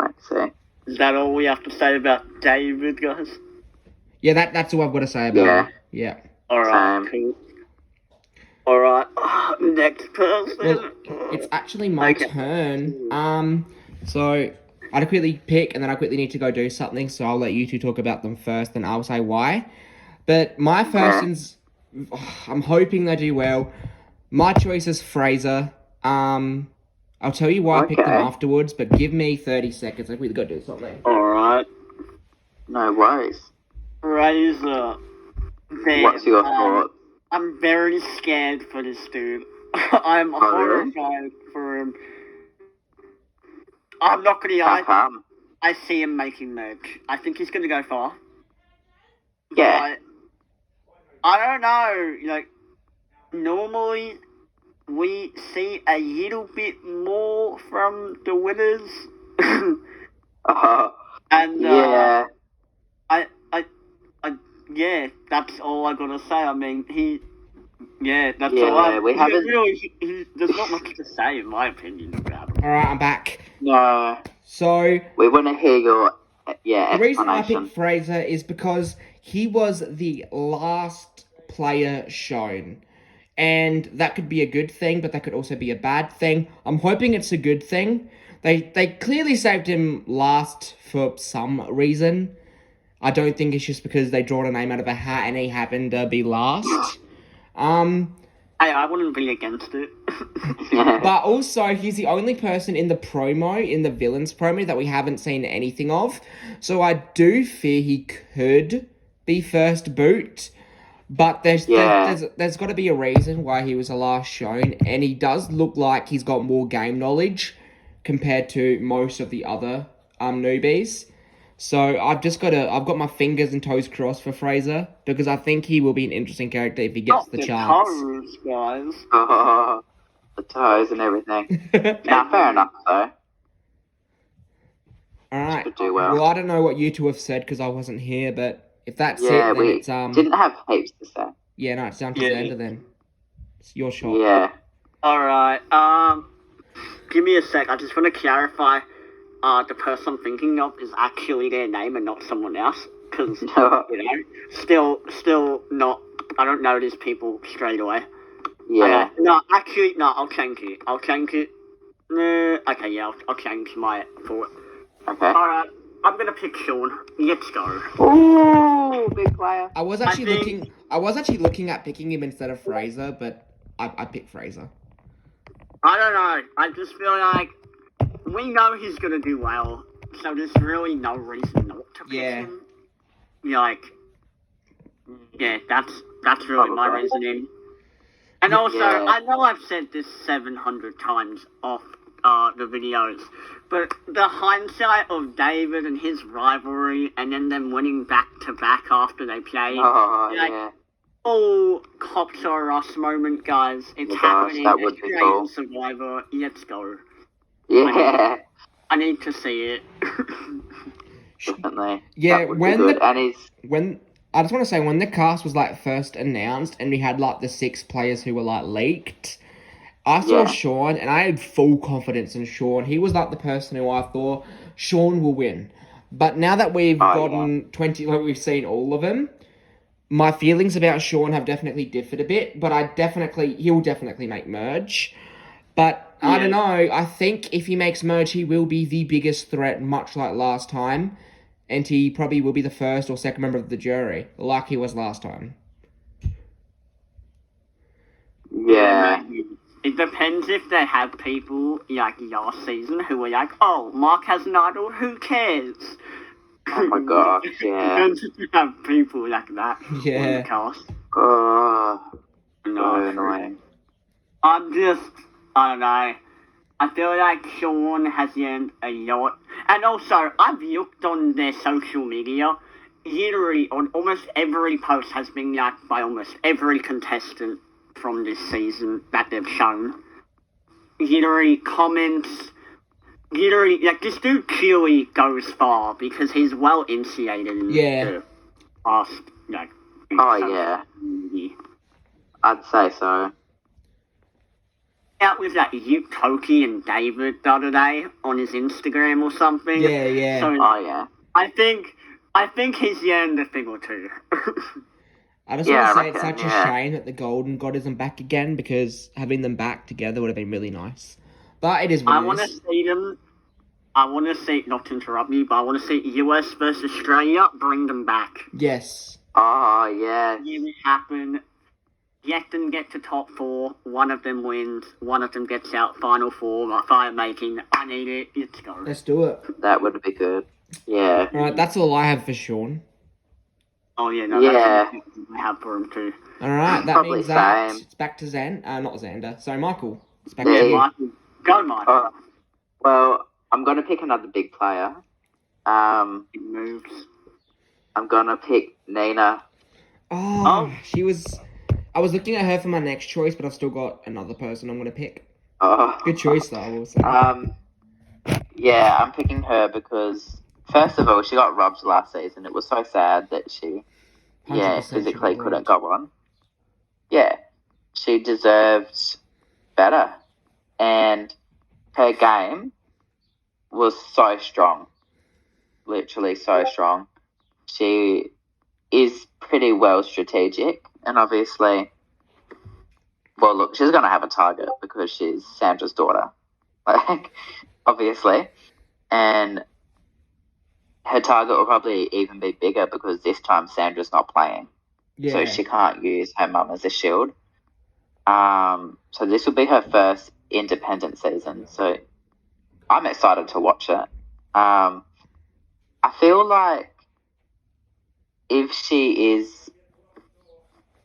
Let's see.
Is that all we have to say about David, guys?
Yeah, that's all I've got to say about
Yeah.
him. Yeah.
Alright, cool. Alright, next person.
Well, it's actually my
Okay.
turn. So I'd quickly pick, and then I quickly need to go do something. So I'll let you two talk about them first, and I'll say why. But my first one's, I'm hoping they do well. My choice is Fraser. I'll tell you why I picked them
Okay.
afterwards, but give me 30 seconds. I quickly got to do something.
Alright.
No worries.
Fraser. Damn,
What's your thought?
I'm very scared for this dude. I'm
really?
horrified for him. I'm not gonna
How
lie.
come?
I see him making merch. I think he's gonna go far.
Yeah.
I don't know. Like, normally we see a little bit more from the winners. And
Yeah.
yeah, that's all I gotta say. I mean, that's
Yeah,
all.
we haven't-
There's not much to say in my opinion about him.
Alright, I'm back.
No.
So,
We want to hear your
the reason I
explanation.
picked Fraser is because he was the last player shown. And that could be a good thing, but that could also be a bad thing. I'm hoping it's a good thing. They clearly saved him last for some reason. I don't think it's just because they drawn a name out of a hat and he happened to be last.
Hey, I wouldn't be against it.
But also, he's the only person in the promo, in the villains promo, that we haven't seen anything of. So I do fear he could be first boot. But there's got to be a reason why he was the last shown. And he does look like he's got more game knowledge compared to most of the other newbies. So I've got my fingers and toes crossed for Fraser, because I think he will be an interesting character if he gets
Not
the
the
chance.
toes, guys.
Oh, the toes and everything. Now, fair enough, though.
Alright.
Could do well.
Well, I don't know what you two have said because I wasn't here, but if that's
Yeah,
it, then
we
it's
didn't have heaps to say.
yeah, no, it's down to
Yeah.
Xander then. It's your shot.
Yeah.
Alright, give me a sec. I just want to clarify, the person I'm thinking of is actually their name and not someone else. Because, still not, I don't know these people straight away.
Yeah.
No, I'll change it. Okay, yeah, I'll change my thought.
Okay.
Alright, I'm gonna pick Sean. Let's go.
Ooh, big player.
I was actually looking at picking him instead of Fraser, but I picked Fraser.
I don't know. I just feel like we know he's gonna do well, so there's really no reason not to pick him. Like, yeah, that's really my
Probably.
reasoning. And also,
Yeah.
I know I've said this 700 times off the videos, but the hindsight of David and his rivalry, and then them winning back to back after they played.
Oh,
like,
yeah.
Oh, cops are us moment, guys. It's
Oh gosh,
happening.
that would be
Australian
cool.
Survivor. Let's go.
Yeah,
I need to see it.
definitely.
Yeah,
That would be
when
good.
the-
And he's...
I just want to say, when the cast was like first announced and we had like the 6 players who were like leaked, I saw
Yeah.
Sean and I had full confidence in Sean. He was like the person who I thought Sean will win. But now that we've gotten 20, like we've seen all of them, my feelings about Sean have definitely differed a bit. But he'll definitely make merge. But I don't know. I think if he makes merge, he will be the biggest threat, much like last time. And he probably will be the first or second member of the jury, like he was last time.
Yeah.
It depends if they have people like last season who were like, oh, Mark has an idol, who cares?
Oh my gosh, yeah.
Don't you have people like that on
Yeah.
the cast?
Oh, so
No.
annoying.
I don't know. I feel like Sean has learned a lot. And also, I've looked on their social media. Literally, on almost every post has been liked by almost every contestant from this season that they've shown. Literally, comments. Literally, like, this dude clearly goes far because he's well insulated in
Yeah.
the past, like...
Oh,
social
yeah.
media.
I'd say so.
Out with like Luke Toki and David the other day on his Instagram or something.
Yeah.
So
Oh, yeah.
I think he's learned a thing or two.
I just
Yeah,
want to
I
say it's
reckon,
such a
yeah.
shame that the Golden God isn't back again because having them back together would have been really nice. But it is what
I
it
want to
is.
see them. I want to see, not to interrupt you, but I want to see US versus Australia. Bring them back.
Yes.
Oh, yeah.
Give it happen. Let them get to top 4. One of them wins. One of them gets out final 4. Like fire making. I need it. Let's go.
Let's do it.
That would be good. Yeah.
Alright, that's all I have for Sean.
Oh yeah, no,
Yeah.
that's what I have for him too.
Alright, that
Probably
means that
same.
it's back to not Xander. Sorry, Michael. It's back
Yeah,
to you.
Michael. Go, Michael.
Oh, well, I'm going to pick another big player.
Big moves.
I'm going to pick Nina.
Oh, I was looking at her for my next choice, but I've still got another person I'm going to pick.
Oh.
Good choice, though, I will say.
Yeah, I'm picking her because, first of all, she got robbed last season. It was so sad that she,
100% she
physically
got
couldn't
robbed.
go on. Yeah, she deserved better. And her game was so strong. Literally so strong. She is pretty well strategic. And obviously, well, look, she's going to have a target because she's Sandra's daughter. Like, obviously. And her target will probably even be bigger because this time Sandra's not playing.
Yeah.
So she can't use her mum as a shield. So this will be her first independent season. So I'm excited to watch it. I feel like if she is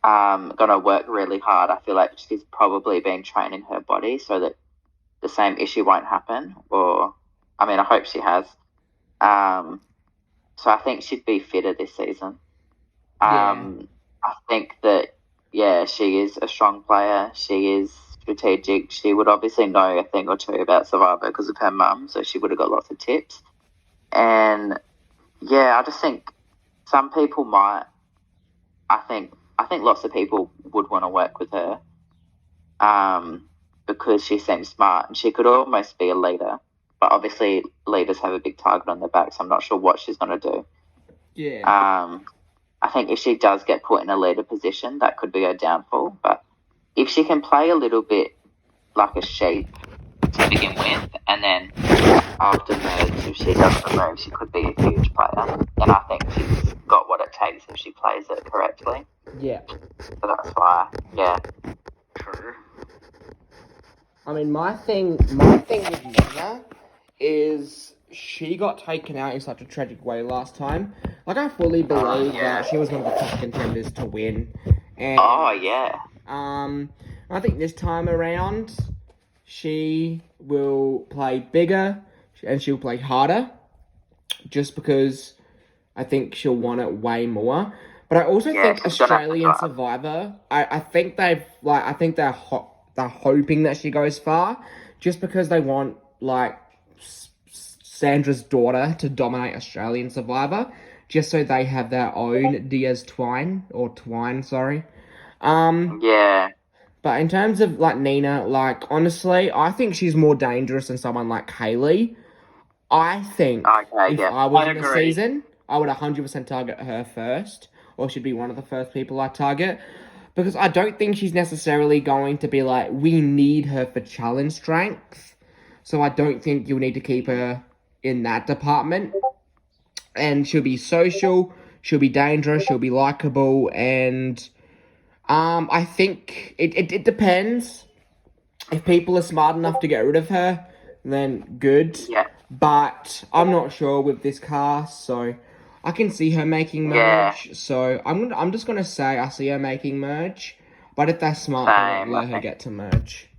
going to work really hard, I feel like she's probably been training her body so that the same issue won't happen. Or, I mean, I hope she has. So I think she'd be fitter this season. I think that, yeah, she is a strong player. She is strategic. She would obviously know a thing or two about Survivor because of her mum, so she would have got lots of tips. And, yeah, I just think some people might. I think lots of people would want to work with her because she seems smart and she could almost be a leader. But obviously leaders have a big target on their back, so I'm not sure what she's going to do.
Yeah.
I think if she does get put in a leader position, that could be her downfall. But if she can play a little bit like a sheep to begin with, and then afterwards, if she doesn't move, she could be a huge player. And I think she's got what it takes if she plays it correctly.
Yeah.
So that's why, yeah.
True.
I mean, my thing with Nina is she got taken out in such a tragic way last time. Like, I fully believe that she was one of the top contenders to win. And,
Yeah.
I think this time around, she will play bigger and she'll play harder. Just because I think she'll want it way more. But I also think
she's gonna have to
Australian
try.
Survivor, I think they're hoping that she goes far, just because they want Sandra's daughter to dominate Australian Survivor, just so they have their own Twine.
Yeah.
But in terms of Nina, honestly, I think she's more dangerous than someone like Kaylee. I think if I was in the season, I would 100% target her first, or she'd be one of the first people I target. Because I don't think she's necessarily going to be we need her for challenge strength. So I don't think you'll need to keep her in that department. And she'll be social, she'll be dangerous, she'll be likable, and I think it depends. if people are smart enough to get rid of her, then good.
Yeah.
But I'm not sure with this cast, so I can see her making merge.
Yeah.
So I'm just gonna say I see her making merge. But if they're smart, they won't
Same,
let
I
her
think.
get to merge.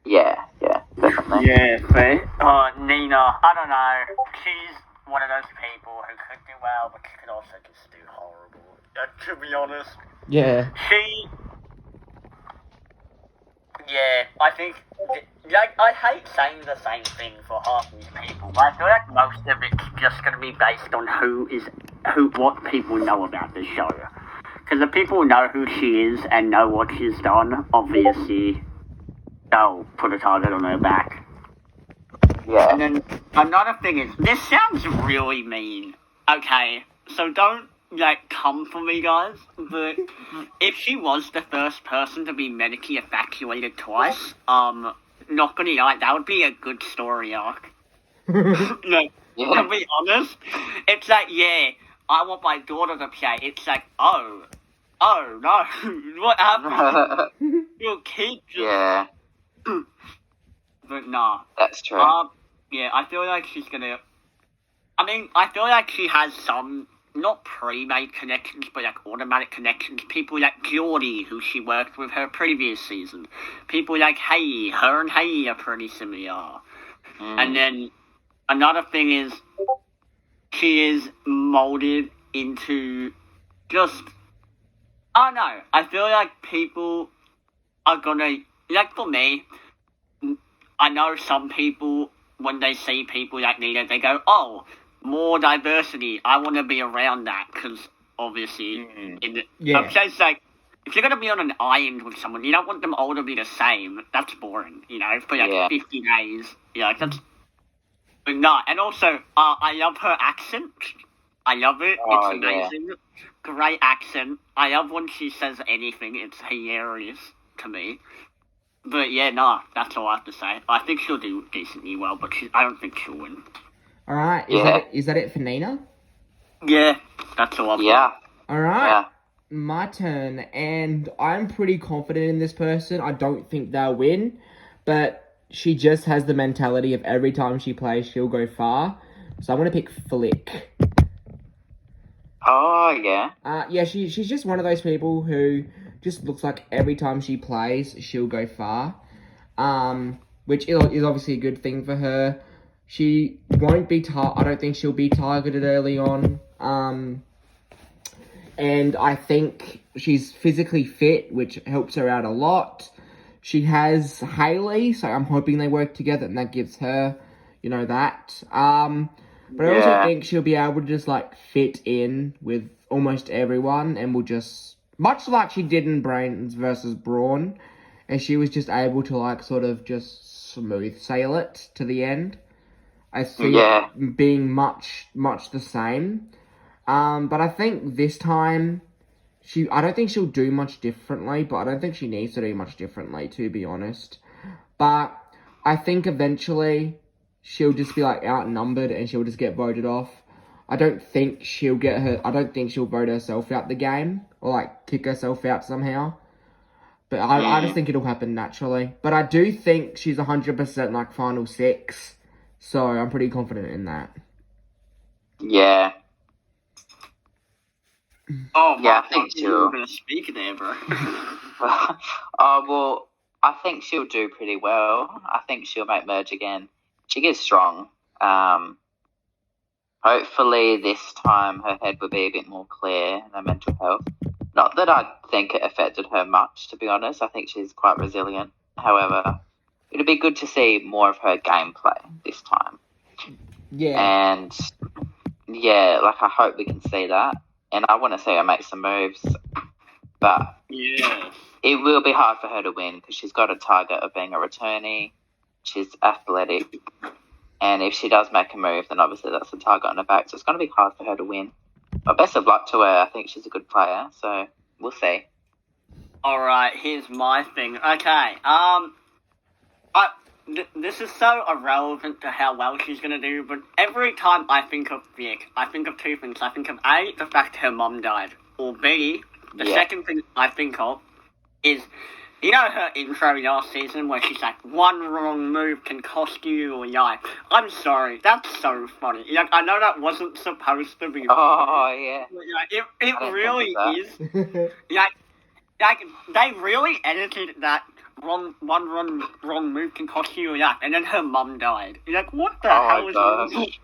Yeah, definitely.
Yeah, fair. Nina, I don't know. She's one of those people who could do well, but she could also just do horrible. To be honest.
Yeah.
Yeah, I think, like, I hate saying the same thing for half these people, but I feel like most of it's just going to be based on what people know about the show. Because the people know who she is and know what she's done, obviously, they'll put a target on her back.
Yeah.
And then another thing is, this sounds really mean. Okay, so don't, like, come for me, guys, but if she was the first person to be medically evacuated twice, not gonna lie, that would be a good story arc. Like,
Yeah.
to be honest, it's like, yeah, I want my daughter to play. It's like, oh no, what happened? Your kid just...
Yeah,
But nah.
that's true.
Yeah, I feel like she's gonna... I feel like she has some, not pre-made connections, but like automatic connections. People like Geordie, who she worked with her previous season. People like Hayley, her and Hayley are pretty similar. And then another thing is, she is molded into just... I don't know, I feel like people are gonna... Like for me, I know some people, when they see people like Nina, they go, oh, more diversity. I want to be around that, because obviously,
Yeah.
it's like, if you're going to be on an island with someone, you don't want them all to be the same. That's boring, for like 50 days. That's... But no, and also, I love her accent. I love it.
Oh,
It's amazing. Yeah. Great accent. I love when she says anything. It's hilarious to me. But yeah, no, that's all I have to say. I think she'll do decently well, but I don't think she'll win.
All right. Is that it for Nina?
Yeah, that's all I've
Yeah.
All right.
Yeah.
My turn, and I'm pretty confident in this person. I don't think they'll win, but she just has the mentality of every time she plays, she'll go far. So I'm gonna pick Flick.
Oh, yeah.
Yeah, she's just one of those people who just looks like every time she plays, she'll go far. Which is obviously a good thing for her. She won't be I don't think she'll be targeted early on. And I think she's physically fit, which helps her out a lot. She has Hayley, so I'm hoping they work together, and that gives her, that. But I also think she'll be able to just, fit in with almost everyone, and will just... Much like she did in Brains versus Brawn, and she was just able to, sort of just smooth sail it to the end. I see it being much the same. But I think this time, I don't think she'll do much differently, but I don't think she needs to do much differently, to be honest. But I think eventually she'll just be outnumbered and she'll just get voted off. I don't think she'll vote herself out the game or kick herself out somehow. But I just think it'll happen naturally. But I do think she's 100% final 6. So I'm pretty confident in that.
Yeah.
Oh,
yeah, I think
you were going to speak there, bro.
Well, I think she'll do pretty well. I think she'll make merge again. She gets strong. Hopefully this time her head will be a bit more clear and her mental health. Not that I think it affected her much, to be honest. I think she's quite resilient. However, it'll be good to see more of her gameplay this time.
Yeah.
And, yeah, I hope we can see that. And I want to see her make some moves. But it will be hard for her to win because she's got a target of being a returnee. She's athletic. And if she does make a move, then obviously that's a target on her back. So it's going to be hard for her to win. But best of luck to her. I think she's a good player. So we'll see.
All right, here's my thing. Okay, this is so irrelevant to how well she's going to do, but every time I think of Vic, I think of two things. I think of A, the fact her mom died, or B, the second thing I think of is You know her intro last season where she's like, one wrong move can cost you your life. I'm sorry, that's so funny. Like, I know that wasn't supposed to be.
Oh, yeah.
Like,
I
it
didn't
really
think of
is. Like, they really edited that wrong move can cost you your life, and then her mum died. You're like, what the hell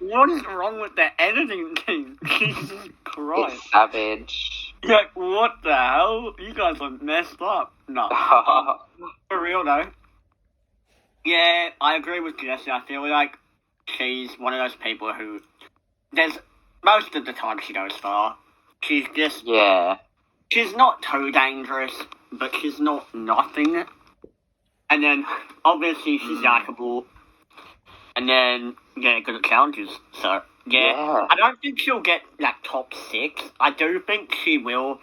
what is wrong with the editing team? Jesus Christ.
It's savage.
You're like, what the hell? You guys are messed up. No. For real though. Yeah, I agree with Jessie. I feel like she's one of those people who there's most of the time she goes far. She's just she's not too dangerous, but she's not nothing. And then obviously she's likable. And then good at challenges. So
Yeah.
I don't think she'll get like top 6. I do think she will.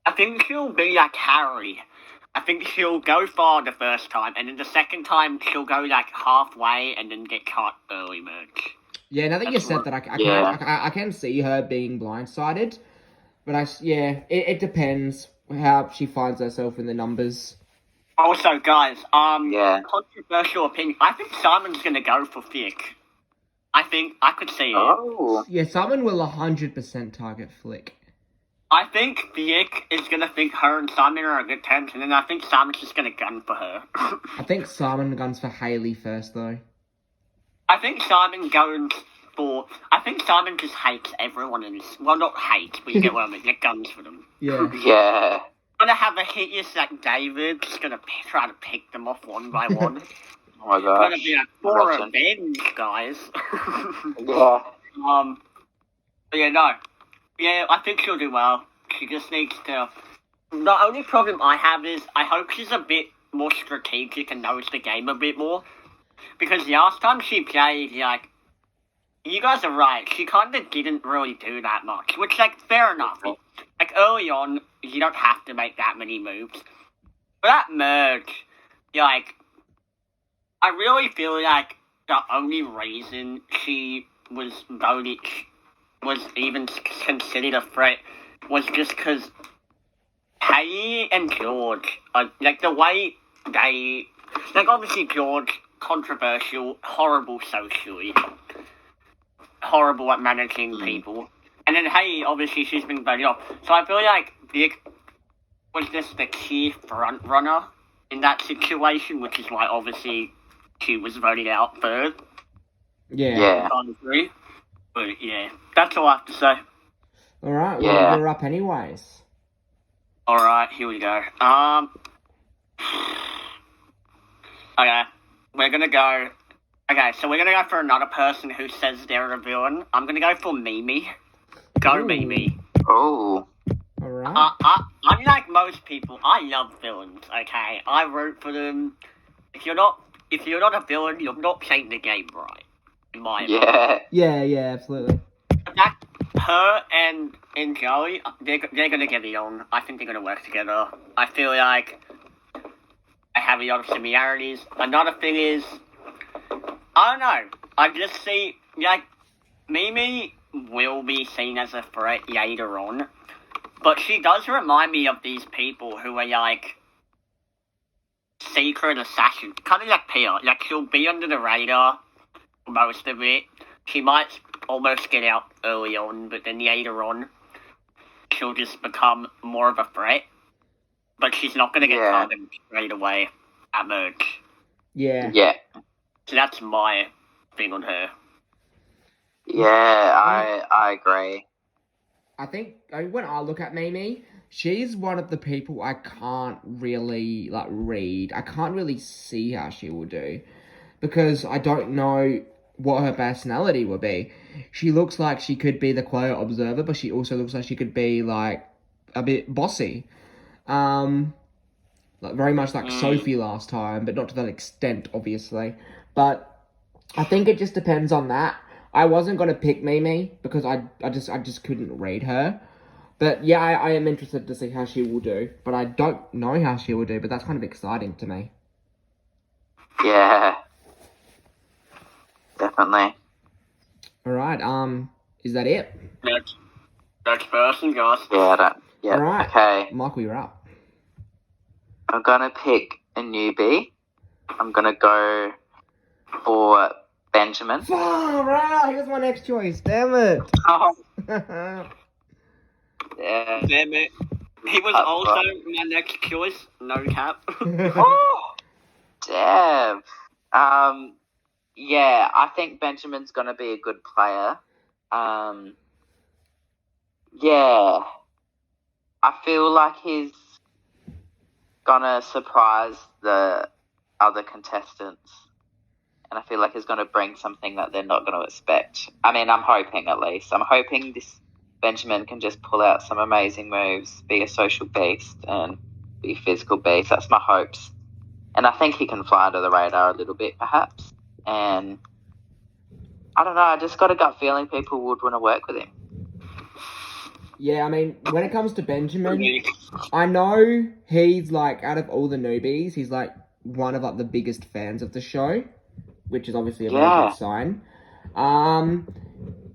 I think she'll be like Harry. I think she'll go far the first time, and then the second time she'll go like halfway and then get cut early merge.
Yeah, now that you said that, I can see her being blindsided. But it depends how she finds herself in the numbers.
Also, guys, controversial opinion. I think Simon's gonna go for Thick. I think I could see it.
Oh.
Yeah, Simon will 100% target Flick.
I think Thick is gonna think her and Simon are on good terms, and then I think Simon's just gonna gun for her.
I think Simon guns for Hayley first, though.
I think Simon just hates everyone in this. Well, not hate, but you get what I mean. Get guns for them.
Yeah.
Yeah.
Gonna have a hideous like David, just gonna try to pick them off one by one.
Oh my gosh.
Gonna be like for revenge, guys.
Yeah.
But yeah, no. Yeah, I think she'll do well. She just needs to. The only problem I have is I hope she's a bit more strategic and knows the game a bit more. Because last time she played, like, you guys are right, she kind of didn't really do that much. Which, like, fair enough. Like, early on, you don't have to make that many moves. But that merge, like, I really feel like the only reason she was voted, was even considered a threat, was just because Hayley and George, like, the way they, like, obviously George, controversial, horrible socially, horrible at managing people. And then Hayley, obviously, she's been voted off. So I feel like Vic was just the key front runner in that situation, which is why, obviously, she was voted out third.
Yeah.
I agree. But, yeah, that's all I have to say.
Alright, well, we're up anyways.
Alright, here we go. Okay, we're gonna go... Okay, so we're gonna go for another person who says they're a villain. I'm gonna go for Mimi. Go, Mimi.
Oh.
Alright.
I'm like most people. I love villains, okay? I root for them. If you're not a villain, you're not playing the game right. In my opinion.
Yeah, absolutely.
That, her and Joey, they're gonna get along. I think they're gonna work together. I feel like I have a lot of similarities. Another thing is, I don't know. I just see, like, Mimi will be seen as a threat later on, but she does remind me of these people who are like secret assassins, kind of like Pia. Like, she'll be under the radar most of it. She might almost get out early on, but then later on, she'll just become more of a threat. But she's not going to get targeted straight away at merge.
Yeah.
So that's my thing on her.
Yeah, I agree.
I think when I look at Mimi, she's one of the people I can't really read. I can't really see how she will do, because I don't know what her personality will be. She looks like she could be the quiet observer, but she also looks like she could be like a bit bossy. Like very much like Sophie last time, but not to that extent, obviously. But I think it just depends on that. I wasn't gonna pick Mimi because I just couldn't read her. But yeah, I am interested to see how she will do. But I don't know how she will do, but that's kind of exciting to me.
Yeah. Definitely.
Alright, is that it?
Next person, guys.
Yeah,
Alright.
Okay.
Michael, you're up.
I'm gonna pick a newbie. I'm gonna go for Benjamin.
Far out! Here's my next choice. Damn it!
Oh,
Yeah.
Damn it. He was also my next choice. No cap.
Oh, damn. Yeah, I think Benjamin's gonna be a good player. Yeah, I feel like he's gonna surprise the other contestants, and I feel like he's gonna bring something that they're not gonna expect. I mean, I'm hoping at least. I'm hoping this Benjamin can just pull out some amazing moves, be a social beast, and be a physical beast. That's my hopes, and I think he can fly under the radar a little bit, perhaps. And I don't know. I just got a gut feeling people would want to work with him.
Yeah, I mean, when it comes to Benjamin, I know he's like, out of all the newbies, he's like one of like the biggest fans of the show, which is obviously a very good sign.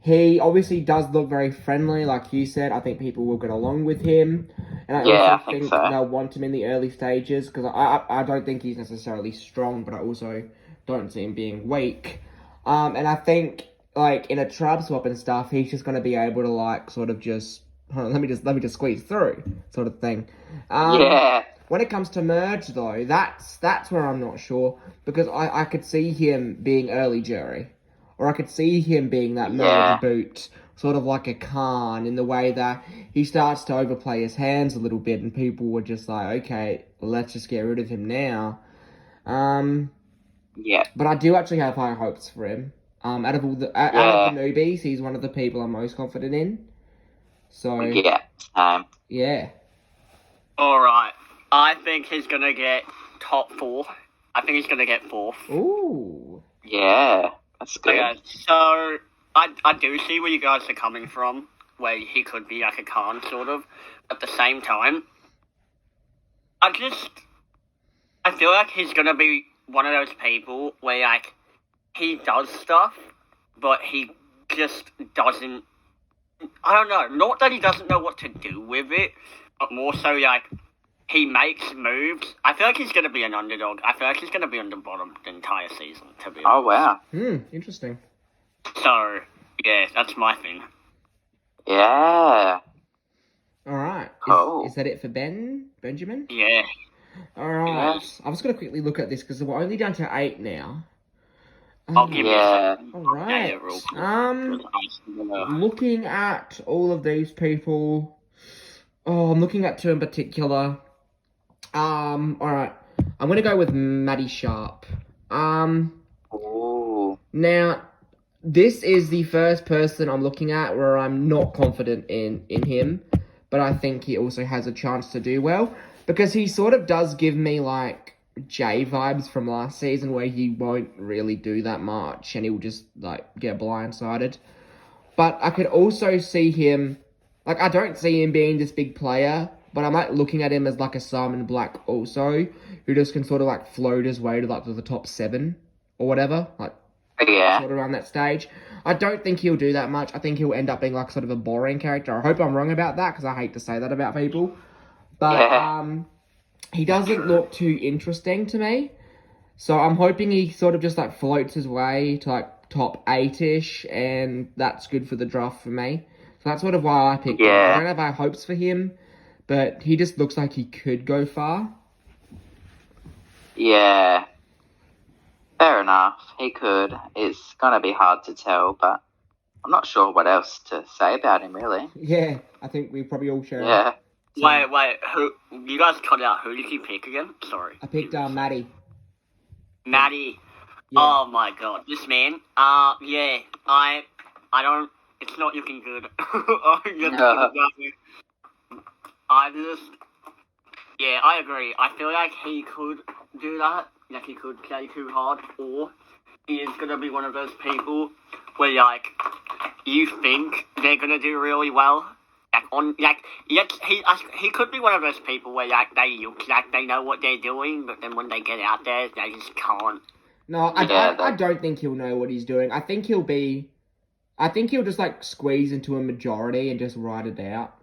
He obviously does look very friendly, like you said. I think people will get along with him, and I also think they'll want him in the early stages because I don't think he's necessarily strong, but I also don't see him being weak. And I think like in a trap swap and stuff, he's just going to be able to like sort of just let me just squeeze through sort of thing. When it comes to merge though, that's where I'm not sure because I could see him being early jury, or I could see him being that merge boot, sort of like a Khan in the way that he starts to overplay his hands a little bit, and people were just like, okay, let's just get rid of him now. But I do actually have high hopes for him. Out of the newbies, he's one of the people I'm most confident in. So yeah.
All right. I think he's gonna get top 4. I think he's gonna get 4th.
Ooh.
Yeah, that's good.
Okay, so I do see where you guys are coming from, where he could be like a Khan sort of. At the same time, I feel like he's gonna be one of those people where like he does stuff, but he just doesn't. I don't know. Not that he doesn't know what to do with it, but more so like he makes moves. I feel like he's gonna be an underdog. I feel like he's gonna be on the bottom the entire season. To be honest.
Oh wow.
Interesting.
So yeah, that's my thing.
Yeah.
All right.
Cool.
Is that it for Benjamin?
Yeah.
All right. I'm just gonna quickly look at this because we're only down to 8 now.
I'll give you a second.
All right. Looking at all of these people. Oh, I'm looking at 2 in particular. All right. I'm gonna go with Maddie Sharp.
Ooh.
Now, this is the first person I'm looking at where I'm not confident in him, but I think he also has a chance to do well because he sort of does give me like Jay vibes from last season where he won't really do that much and he'll just like get blindsided. But I could also see him, like I don't see him being this big player, but I'm like looking at him as like a Simon Black also, who just can sort of like float his way to like the top 7 or whatever, like sort of around that stage. I don't think he'll do that much. I think he'll end up being like sort of a boring character. I hope I'm wrong about that because I hate to say that about people. But he doesn't look too interesting to me. So I'm hoping he sort of just like floats his way to like top 8-ish, and that's good for the draft for me. So that's sort of why I picked him. I don't have high hopes for him, but he just looks like he could go far.
Yeah. Fair enough. He could. It's gonna be hard to tell, but I'm not sure what else to say about him, really.
Yeah, I think we probably all share.
Yeah.
Wait, who? You guys cut out. Who did you pick again? Sorry.
I picked Maddie.
Maddie.
Yeah.
Oh my god, this man. Yeah, I don't. It's not looking good. Yeah, I agree. I feel like he could do that. Like he could play too hard, or he is gonna be one of those people where like you think they're gonna do really well. He could be one of those people where like they look like they know what they're doing, but then when they get out there, they just can't.
No, I don't think he'll know what he's doing. I think he'll just like squeeze into a majority and just ride it out.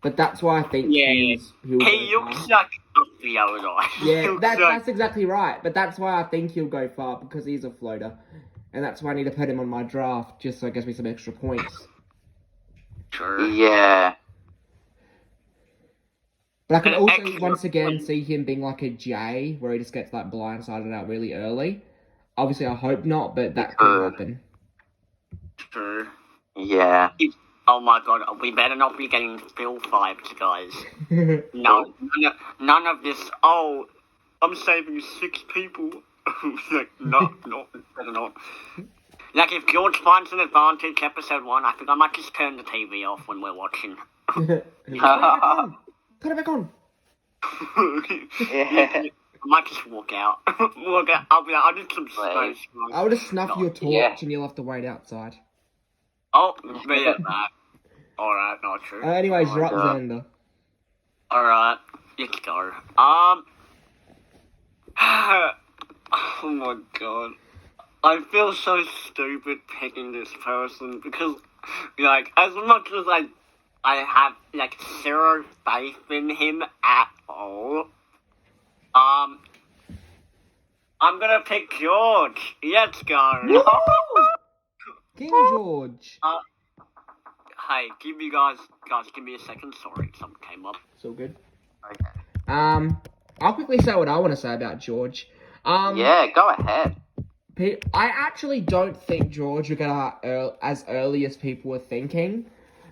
But that's why I think
he looks like a off the O-line.
Yeah, that's exactly right. But that's why I think he'll go far, because he's a floater. And that's why I need to put him on my draft, just so it gives me some extra points.
True.
Yeah.
But I can also, once again, see him being like a J, where he just gets like blindsided out really early. Obviously, I hope not, but that could happen.
True.
Yeah.
Oh my god, we better not be getting Phil vibes, guys. No, none of this, oh, I'm saving 6 people. Like, no, better not. Like, if George finds an advantage, episode 1, I think I might just turn the TV off when we're watching.
Put it back on!
Yeah.
I might just walk out. I'll be like, I'll do some space.
I'll just snuff your torch and you'll have to wait outside.
Oh, yeah, that. Alright, not true.
Anyways, you're up, Xander.
Alright, let's go. Oh my god. I feel so stupid picking this person because, like, as much as I have, like, zero faith in him at all, I'm gonna pick George. Let's go.
Woo! King George.
Hey, give me a second. Sorry, something came up.
It's all good.
Okay.
I'll quickly say what I want to say about George.
Yeah, go ahead.
I actually don't think George will get out as early as people were thinking.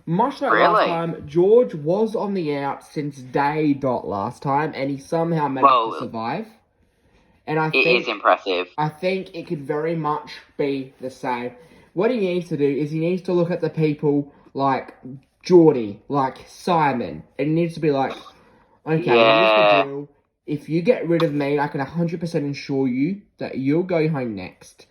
Much like last time, George was on the out since day dot last time, and he somehow managed to survive. And I think
it is impressive.
I think it could very much be the same. What he needs to do is he needs to look at the people like Geordie, like Simon, and he needs to be like, okay, here's the deal. If you get rid of me, I can 100% ensure you that you'll go home next.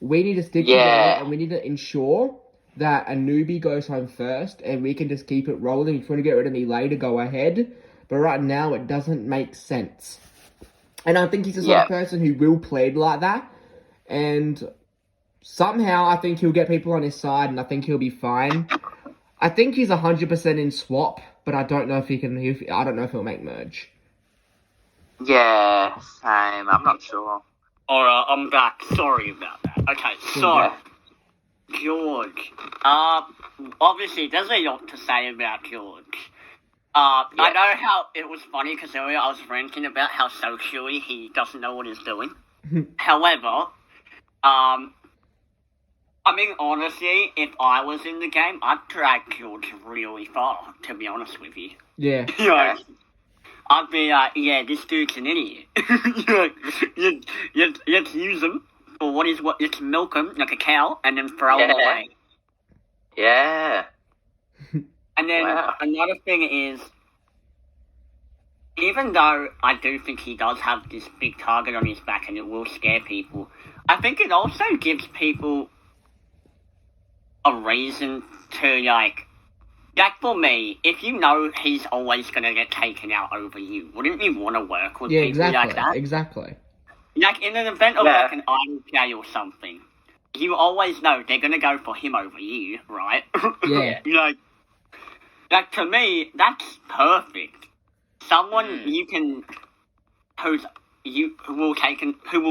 We need to stick together, and we need to ensure that a newbie goes home first, and we can just keep it rolling. If you want to get rid of me later, go ahead. But right now, it doesn't make sense. And I think he's the sort of person who will plead like that. And somehow, I think he'll get people on his side, and I think he'll be fine. I think he's 100% in swap, but I don't know if he can. I don't know if he'll make merge.
Yeah, same. I'm not sure.
Alright, I'm back. Sorry about that. Okay, so George. Obviously, there's a lot to say about George. I know how it was funny because earlier I was ranting about how socially he doesn't know what he's doing. However, I mean, honestly, if I was in the game, I'd drag George really far, to be honest with you.
Yeah.
You know, I'd be like, yeah, this dude's an idiot. Let's use him for let's milk him like a cow and then throw him away.
Yeah.
And then another thing is, even though I do think he does have this big target on his back and it will scare people, I think it also gives people a reason to, like for me, if you know he's always going to get taken out over you, wouldn't you want to work with people like that?
Exactly.
Like, in an event of, like, an idle play or something, you always know they're going to go for him over you, right?
Yeah.
Like, to me, that's perfect. Someone you can, who will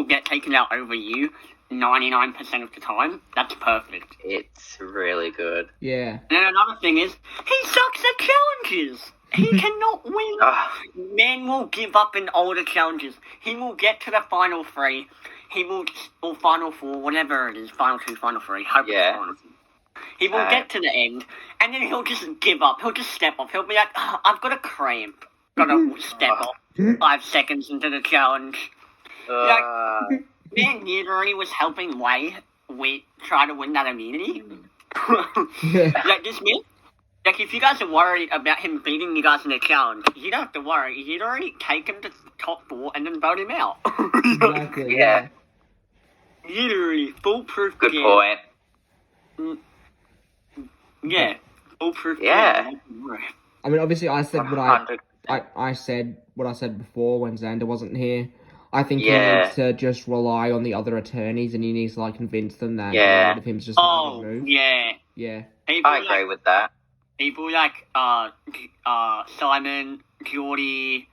get taken out over you 99% of the time, that's perfect.
It's really good.
Yeah.
And then another thing is, he sucks at challenges. He cannot win. Man will give up in older challenges. He will get to the final 3. Or final 4, whatever it is, final 2, final 3. Hope it's final 2. He will get to the end, and then he'll just give up. He'll just step off. He'll be like, I've got a cramp. Gotta step off 5 seconds into the challenge. Man literally was helping Wei try to win that immunity. Like, this man, like, if you guys are worried about him beating you guys in the challenge, you don't have to worry. You'd already take him to top 4 and then vote him out.
Exactly, yeah.
Literally, foolproof.
Good point.
Yeah, foolproof.
Yeah.
I mean, obviously, I said I said what I said before when Xander wasn't here. I think he needs to just rely on the other attorneys, and he needs to, like, convince them that of him's just not a good move.
Yeah.
I agree with that.
People like Simon, Geordie,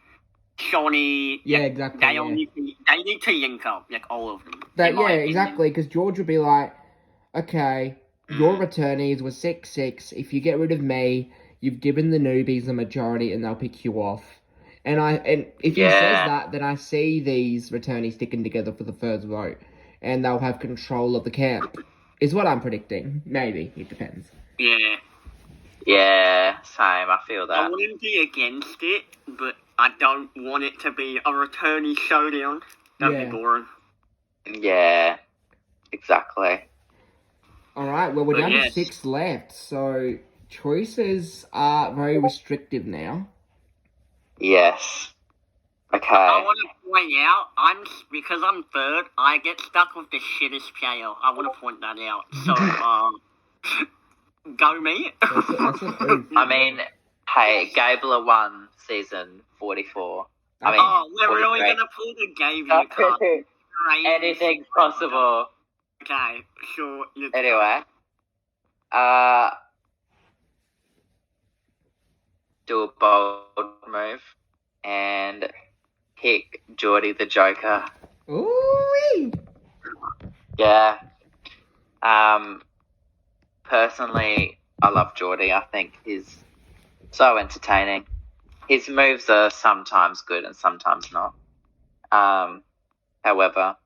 Shawnee.
Yeah, exactly.
They all need to link up, like all of them.
Exactly. Because George would be like, okay, your returnees were 6-6. If you get rid of me, you've given the newbies a majority, and they'll pick you off. And if he says that, then I see these returnees sticking together for the first vote, and they'll have control of the camp. Is what I'm predicting. Maybe it depends.
Yeah.
Yeah, same. I feel that.
I wouldn't be against it, but I don't want it to be a returnee showdown. That'd be boring.
Yeah, exactly.
Alright, well, we're down to 6 left, so choices are very restrictive now.
Yes. Okay.
I want to point out, because I'm third, I get stuck with the shittest player. I want to point that out. So, go me.
I mean, hey, Gabler won season 44. I mean,
we're really going to pull the Gabler card.
Anything's possible.
Okay, sure.
Anyway, do a bold move and pick Geordie the Joker.
Ooh.
Yeah. Personally, I love Geordie. I think he's so entertaining. His moves are sometimes good and sometimes not. However,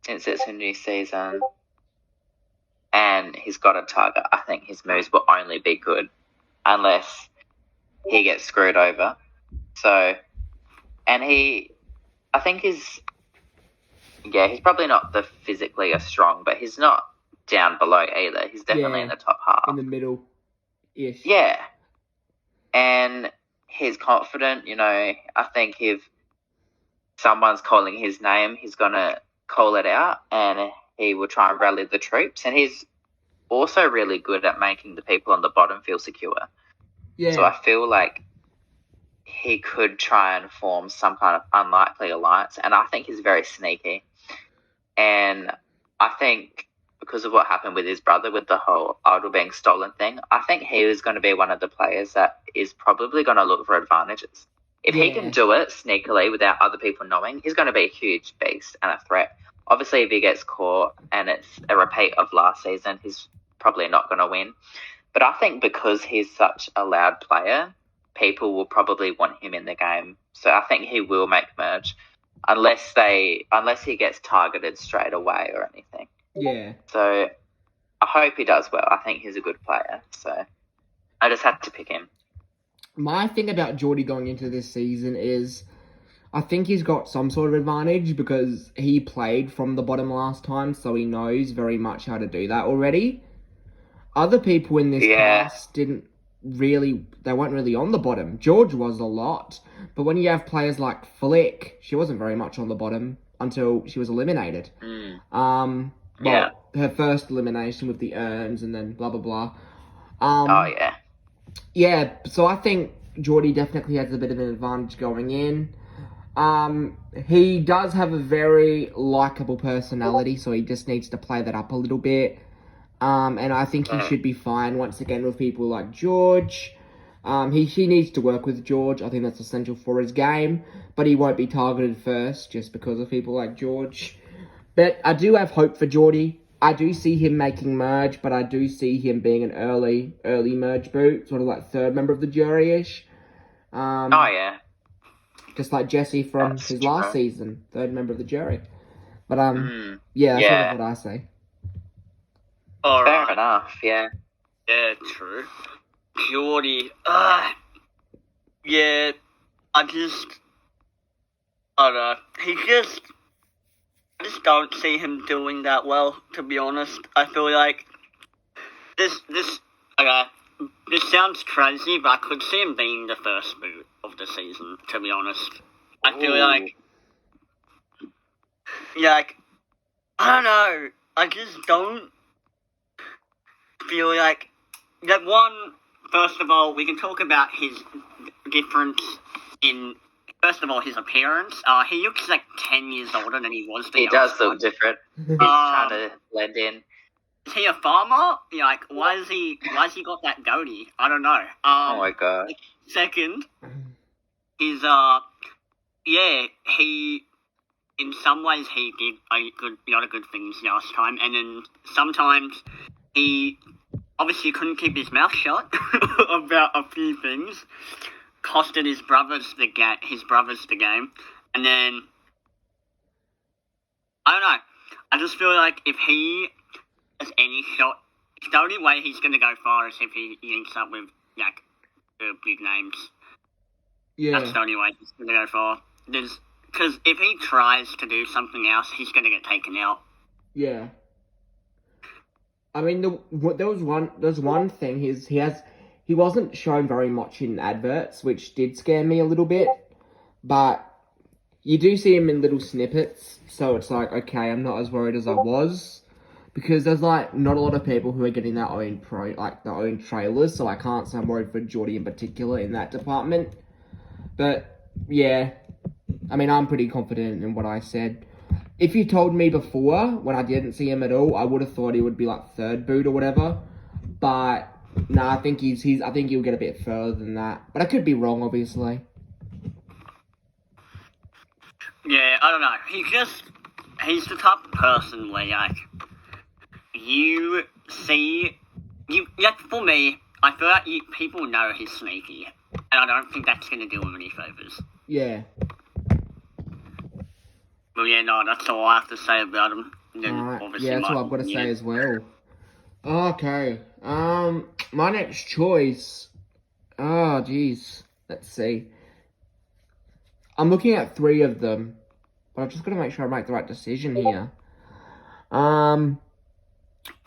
since it's a new season and he's got a target, I think his moves will only be good unless he gets screwed over. So, and I think he's probably not the physically as strong, but he's not down below either. He's definitely in the top half.
In the middle-ish.
Yeah. And he's confident, I think if someone's calling his name, he's going to call it out and he will try and rally the troops. And he's also really good at making the people on the bottom feel secure.
Yeah.
So I feel like he could try and form some kind of unlikely alliance. And I think he's very sneaky. And I think because of what happened with his brother with the whole idol being stolen thing, I think he is going to be one of the players that is probably going to look for advantages. If he can do it sneakily without other people knowing, he's going to be a huge beast and a threat. Obviously, if he gets caught and it's a repeat of last season, he's probably not going to win. But I think because he's such a loud player, people will probably want him in the game. So I think he will make merge unless he gets targeted straight away or anything.
Yeah.
So I hope he does well. I think he's a good player. So I just had to pick him.
My thing about Geordie going into this season is I think he's got some sort of advantage because he played from the bottom last time, so he knows very much how to do that already. Other people in this cast weren't really on the bottom. George was a lot, but when you have players like Flick, she wasn't very much on the bottom until she was eliminated. Her first elimination with the urns and then blah, blah, blah. Yeah, so I think Geordie definitely has a bit of an advantage going in. He does have a very likeable personality, so he just needs to play that up a little bit. And I think he should be fine once again with people like George. He needs to work with George. I think that's essential for his game, but he won't be targeted first just because of people like George. But I do have hope for Geordie. I do see him making merge, but I do see him being an early merge boot, sort of like third member of the jury-ish. Just like Jesse from his last season, third member of the jury. But, that's sort of what I say.
Fair enough, yeah.
Yeah, true. Geordie, I don't know. I just don't see him doing that well, to be honest. I feel like this sounds crazy, but I could see him being the first boot of the season, to be honest. I feel like, I don't know. I just don't feel like, first of all, we can talk about his difference in, first of all, his appearance. He looks like 10 years older than he was.
He does look different. He's trying to blend in.
Is he a farmer? Why has he got that goatee? I don't know.
Oh my god.
Second, his yeah, in some ways he did a lot of good things last time, and then sometimes he obviously couldn't keep his mouth shut about a few things, costed his brothers the game, and then I don't know. I just feel like if he has any shot, the only way he's going to go far is if he links up with like big names.
Yeah.
That's the only way he's going to go far. Because if he tries to do something else, he's going to get taken out.
Yeah. I mean, there was one thing he wasn't shown very much in adverts, which did scare me a little bit. But you do see him in little snippets, so it's like, okay, I'm not as worried as I was, because there's like not a lot of people who are getting their own trailers, so I can't say I'm worried for Geordie in particular in that department. But yeah, I mean, I'm pretty confident in what I said. If you told me before, when I didn't see him at all, I would have thought he would be like third boot or whatever. But no, I think I think he'll get a bit further than that. But I could be wrong, obviously.
Yeah, I don't know. He's the type of person where like for me, I feel like people know he's sneaky, and I don't think that's going to do him any favours.
Yeah.
Well, yeah, no, that's all I have to say about him.
Alright, yeah, that's what I've got to say as well. Okay, my next choice. Oh, jeez. Let's see. I'm looking at 3 of them, but I've just got to make sure I make the right decision here.
Or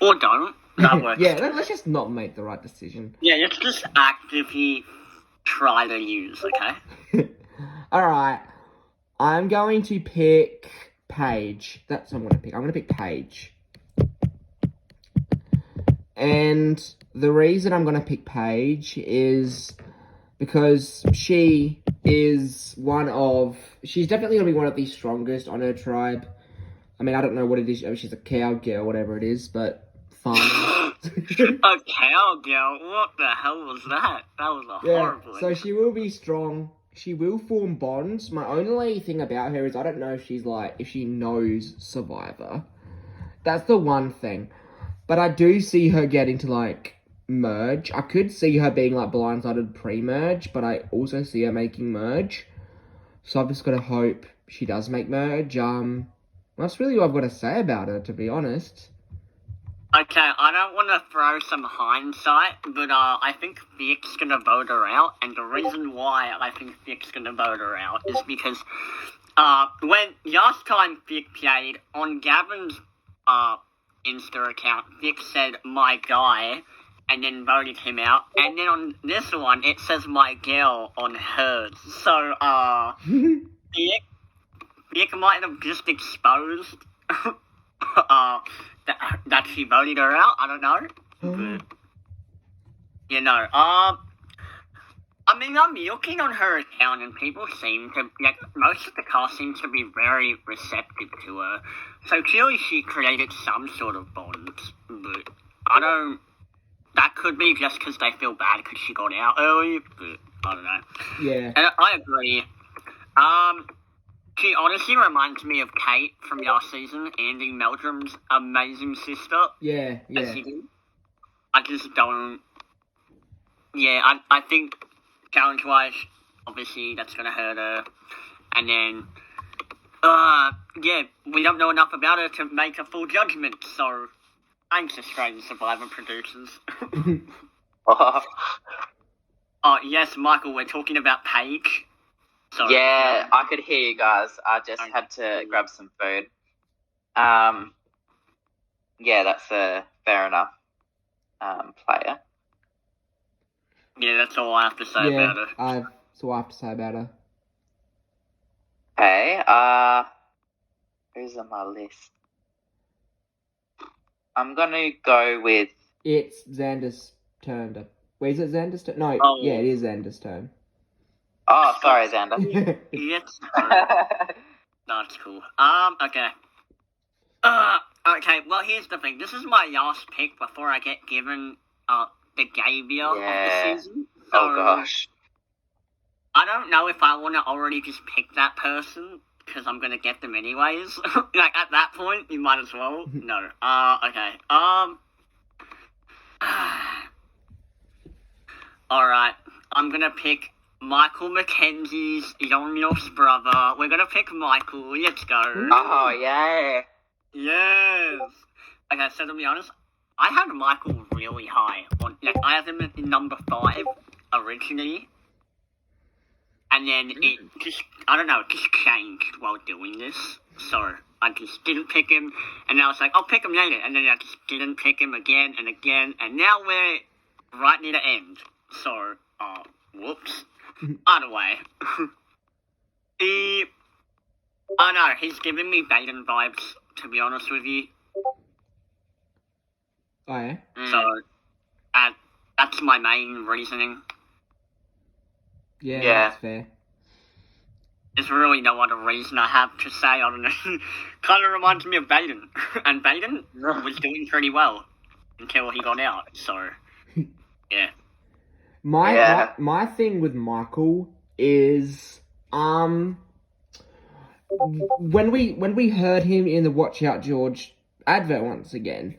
don't. That works.
Yeah, let's just not make the right decision.
Yeah, let's just actively try to use, okay?
Alright. I'm going to pick Paige. That's what I'm going to pick. I'm going to pick Paige. And the reason I'm going to pick Paige is because she is she's definitely going to be one of the strongest on her tribe. I mean, I don't know what it is. I mean, she's a cowgirl, whatever it is, but fine.
A cowgirl? What the hell was that? That was horrible.
So she will be strong. She will form bonds. My only thing about her is I don't know if she knows Survivor. That's the one thing. But I do see her getting to, merge. I could see her being, blindsided pre-merge, but I also see her making merge. So I've just got to hope she does make merge. That's really what I've got to say about her, to be honest.
Okay, I don't want to throw some hindsight, but I think Vic's going to vote her out, and the reason why I think Vic's going to vote her out is because when last time Vic played, on Gavin's Insta account, Vic said, "my guy," and then voted him out, and then on this one, it says "my girl" on hers. So, Vic might have just exposed that she voted her out. I don't know. But, I mean, I'm looking on her account and people seem to, most of the cast seems to be very receptive to her. So clearly she created some sort of bonds, but that could be just because they feel bad because she got out early, but I don't know.
Yeah.
And I agree. She honestly reminds me of Kate from last season, Andy Meldrum's amazing sister.
Yeah.
I just don't... Yeah, I think challenge-wise, obviously that's going to hurt her. And then, we don't know enough about her to make a full judgment, so thanks, Australian Survivor producers. Yes, Michael, we're talking about Paige. Sorry.
Yeah, I could hear you guys. I just had to grab some food. Yeah, that's a fair enough player.
Yeah, that's all I have to say about her.
That's all I have to say about her.
Okay, who's on my list? I'm gonna go with...
It's Xander's turn. Wait, is it Xander's turn? No, yeah, it is Xander's turn.
Oh, sorry, Xander.
Yes. That's cool. Okay. Okay, well, here's the thing. This is my last pick before I get given, the Gavier of the season. So,
oh, gosh.
I don't know if I want to already just pick that person, because I'm going to get them anyways. Like, at that point, you might as well. No. Okay. Alright. I'm going to pick Michael McKenzie's youngest brother. We're going to pick Michael. Let's go.
Oh, yeah.
Yes. Okay, so to be honest, I had Michael really high. I had him at number 5 originally. And then it just, I don't know, it just changed while doing this. So I just didn't pick him. And then I was like, I'll pick him later. And then I just didn't pick him again and again. And now we're right near the end. So, whoops. Either way. I know, he's giving me Baden vibes, to be honest with you.
Oh, yeah?
So, that's my main reasoning.
Yeah,
Yeah.
that's fair.
There's really no other reason I have to say, I don't know. Kind of reminds me of Baden. And Baden was doing pretty well until he got out, so, yeah.
My thing with Michael is, when we heard him in the Watch Out George advert once again,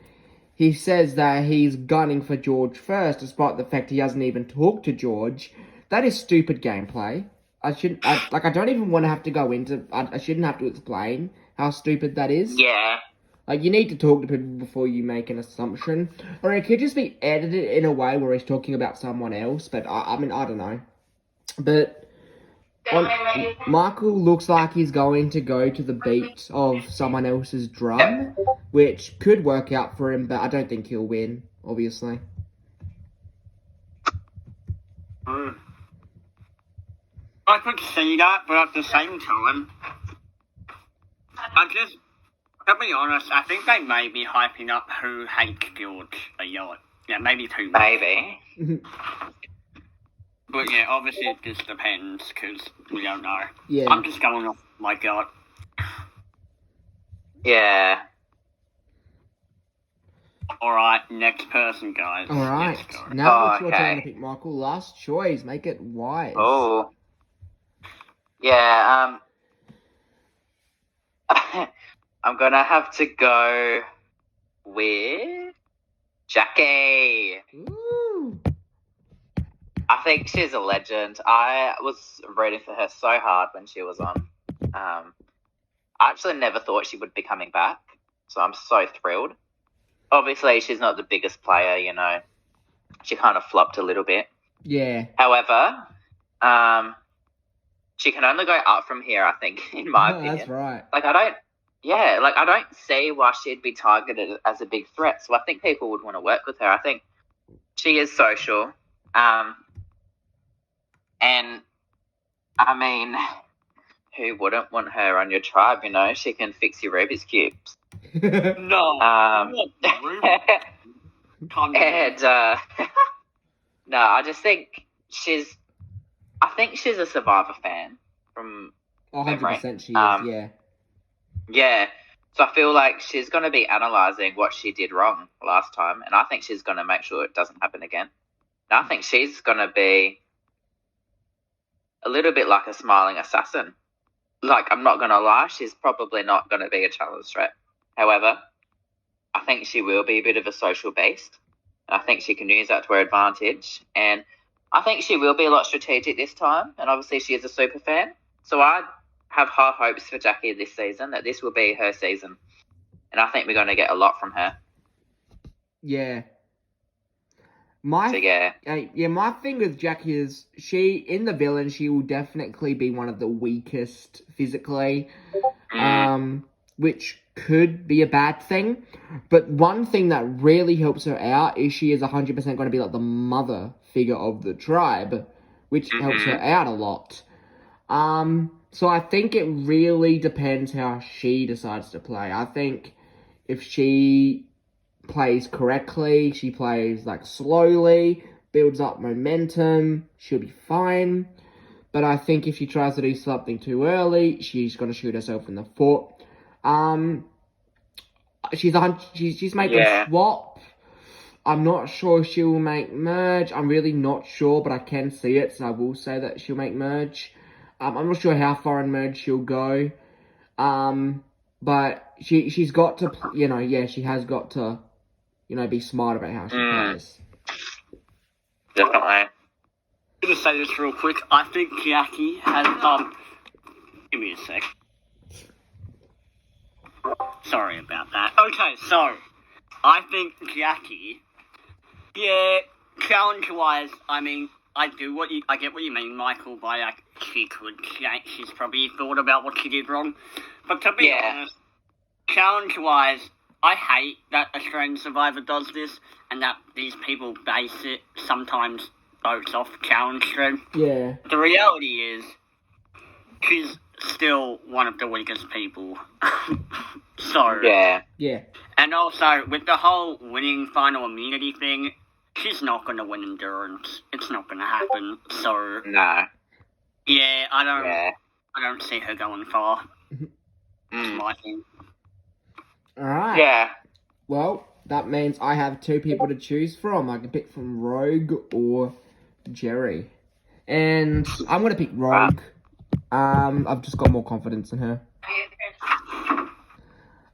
he says that he's gunning for George first, despite the fact he hasn't even talked to George. That is stupid gameplay. I don't even want to have to go into... I shouldn't have to explain how stupid that is.
Yeah.
Like, you need to talk to people before you make an assumption. Or it could just be edited in a way where he's talking about someone else, but I mean, I don't know. But Michael looks like he's going to go to the beat of someone else's drum, which could work out for him, but I don't think he'll win, obviously.
I could see that, but at the same time, to be honest, I think they may be hyping up who hates George a lot. Yeah, maybe too much.
Maybe.
But yeah, obviously it just depends, because we don't know.
Yeah.
I'm just going off my gut.
Yeah.
Alright, next person, guys.
Alright,
Let's go.
now it's your
okay.
turn to pick Michael. Last choice, make it wise.
Oh. Yeah, I'm gonna have to go with Jackie.
Ooh.
I think she's a legend. I was rooting for her so hard when she was on. I actually never thought she would be coming back, so I'm so thrilled. Obviously, she's not the biggest player, you know. She kind of flopped a little bit.
Yeah.
However, she can only go up from here, I think, in my opinion.
That's right.
Like, I don't see why she'd be targeted as a big threat. So I think people would want to work with her. I think she is social. And, I mean, who wouldn't want her on your tribe, you know? She can fix your Rubik's Cubes.
No.
And, no, I just think she's a Survivor fan from
100% she is, yeah.
Yeah, so I feel like she's going to be analysing what she did wrong last time, and I think she's going to make sure it doesn't happen again. And I think she's going to be a little bit like a smiling assassin. Like, I'm not going to lie, she's probably not going to be a challenge threat. However, I think she will be a bit of a social beast. And I think she can use that to her advantage. And I think she will be a lot strategic this time. And obviously she is a super fan. So I have high hopes for Jackie this season, that this will be her season. And I think we're going to get a lot from her.
Yeah.
So, yeah.
My thing with Jackie is in the villain, she will definitely be one of the weakest physically, which could be a bad thing. But one thing that really helps her out is she is 100% going to be like the mother figure of the tribe, which helps her out a lot. So I think it really depends how she decides to play. I think if she plays correctly, she plays like slowly, builds up momentum, she'll be fine. But I think if she tries to do something too early, she's going to shoot herself in the foot. She's making a swap. I'm not sure she will make merge. I'm really not sure, but I can see it, so I will say that she'll make merge. I'm not sure how far in merge she'll go. But she's got to, she has got to, be smart about how she plays.
Definitely.
I'm gonna say this real quick. I think Jackie has, give me a sec. Sorry about that. Okay, so, I think Jackie, challenge-wise, I mean, I get what you mean, Michael, by, like, she's probably thought about what she did wrong. But to be honest, challenge-wise, I hate that Australian Survivor does this, and that these people base it sometimes votes off challenge stream.
Yeah.
The reality is, she's still one of the weakest people. So.
Yeah.
Yeah.
And also, with the whole winning final immunity thing, she's not going to win endurance. It's not going to happen. So.
No.
Yeah, I don't see her going far. That's my thing.
Alright.
Yeah.
Well, that means I have two people to choose from. I can pick from Rogue or Jerry. And I'm going to pick Rogue. I've just got more confidence in her.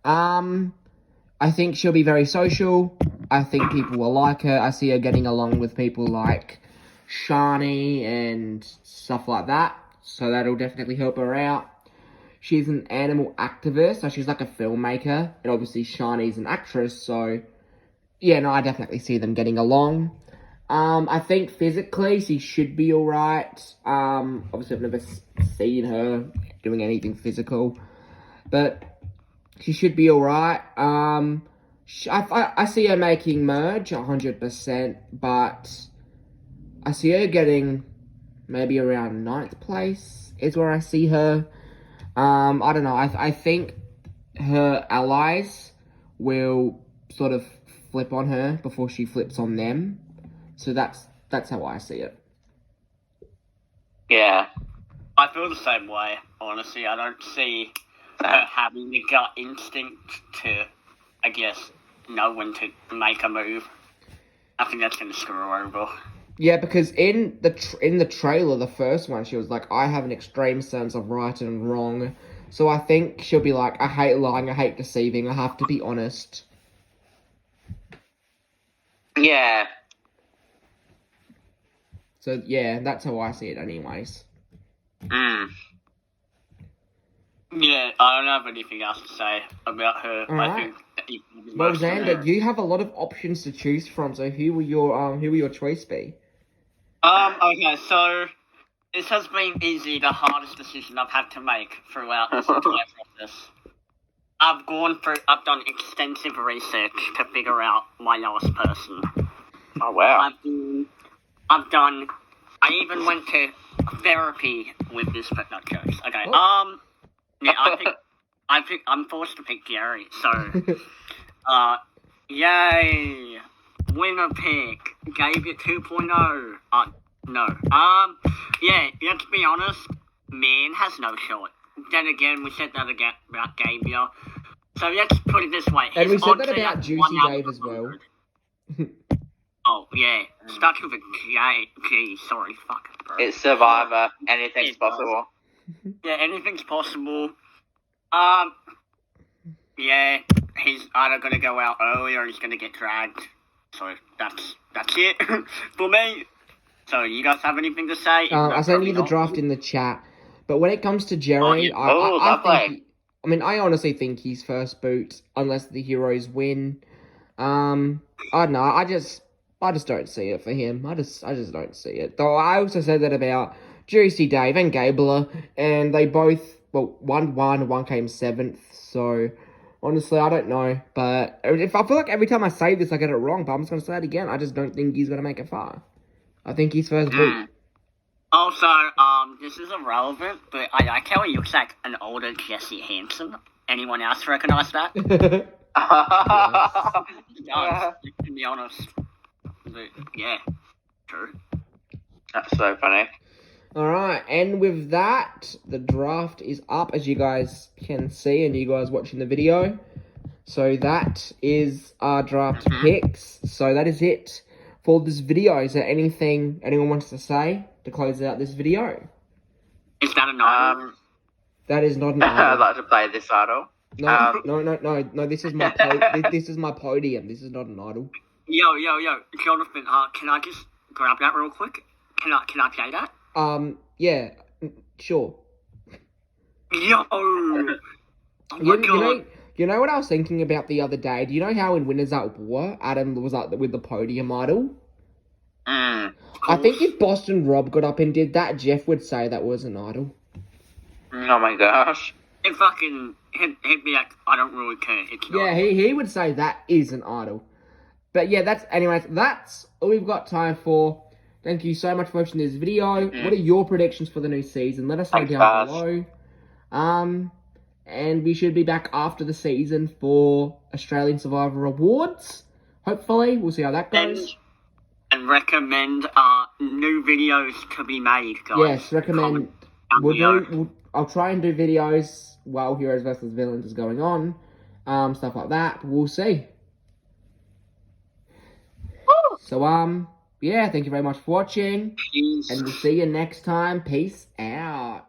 I think she'll be very social. I think people will like her. I see her getting along with people like Shawnee and stuff like that. So that'll definitely help her out. She's an animal activist, so she's like a filmmaker. And obviously Shawnee's an actress, so I definitely see them getting along. I think physically she should be alright. Obviously I've never seen her doing anything physical. But she should be alright. I see her making merge 100%, but I see her getting maybe around 9th place is where I see her. I don't know. I think her allies will sort of flip on her before she flips on them. So that's how I see it.
Yeah.
I feel the same way, honestly. I don't see her having the gut instinct to, I guess, know when to make a move. I think that's going to screw her over.
Yeah, because in the trailer, the first one, she was like, I have an extreme sense of right and wrong. So I think she'll be like, I hate lying, I hate deceiving, I have to be honest.
Yeah.
So, yeah, that's how I see it anyways.
Yeah, I don't have anything else to say about her.
Alright.
I think
Well, Xander, you have a lot of options to choose from, so who will your choice be?
Okay, so this has been easily the hardest decision I've had to make throughout this entire process. I've done extensive research to figure out my last person.
Oh, wow.
I even went to therapy with this, but not jokes. Okay, yeah, I'm forced to pick Jerry, so, yay! Winner pick. Gave it 2.0. No. Yeah, let's be honest. Man has no shot. Then again, we said that again about Gabriel. So let's put it this way.
And we
His
said
odds
that
are
about
at
Juicy
1 out
Dave
of
as well.
100. Oh, yeah. Starts with a G. Sorry, fuck, bro.
It's Survivor. Anything's possible.
Yeah, anything's possible. Yeah, he's either gonna go out early or he's gonna get dragged. So that's it for me. So you guys have anything to say?
I sent you the draft in the chat. But when it comes to Jerry, I honestly think he's first boot unless the heroes win. I don't know. I just don't see it for him. I just don't see it. Though I also said that about Juicy Dave and Gabler, and they both one won, one came 7th. So honestly, I don't know. But if I feel like every time I say this, I get it wrong. But I'm just gonna say it again. I just don't think he's gonna make it far. I think he's first boot.
Also, this is irrelevant, but I like how he looks like an older Jesse Hansen. Anyone else recognize that?
Yes.
To be honest. But, yeah, true.
That's so funny.
Alright, and with that, the draft is up, as you guys can see, and you guys watching the video. So that is our draft picks. So that is it for this video. Is there anything anyone wants to say to close out this video?
Is that an idol?
That is not an
I'd
idol.
like to play this idol.
No. This is my this is my podium. This is not an idol.
Yo, Jonathan. Can I just grab that real quick? Can I play that?
Yeah, sure.
Yo. Oh my god.
You know what I was thinking about the other day? Do you know how in Winners at War, Adam was up with the podium idol? I think if Boston Rob got up and did that, Jeff would say that was an idol.
Oh my gosh.
It fucking he'd be like, I don't really care. It's not.
Yeah, he would say that is an idol. But yeah, that's all we've got time for. Thank you so much for watching this video. What are your predictions for the new season? Let us know down below. And we should be back after the season for Australian Survivor Awards. Hopefully, we'll see how that goes.
And recommend new videos to be made, guys.
Yes, recommend. I'll try and do videos while Heroes vs Villains is going on, stuff like that. We'll see. So yeah, thank you very much for watching, and we'll see you next time. Peace out.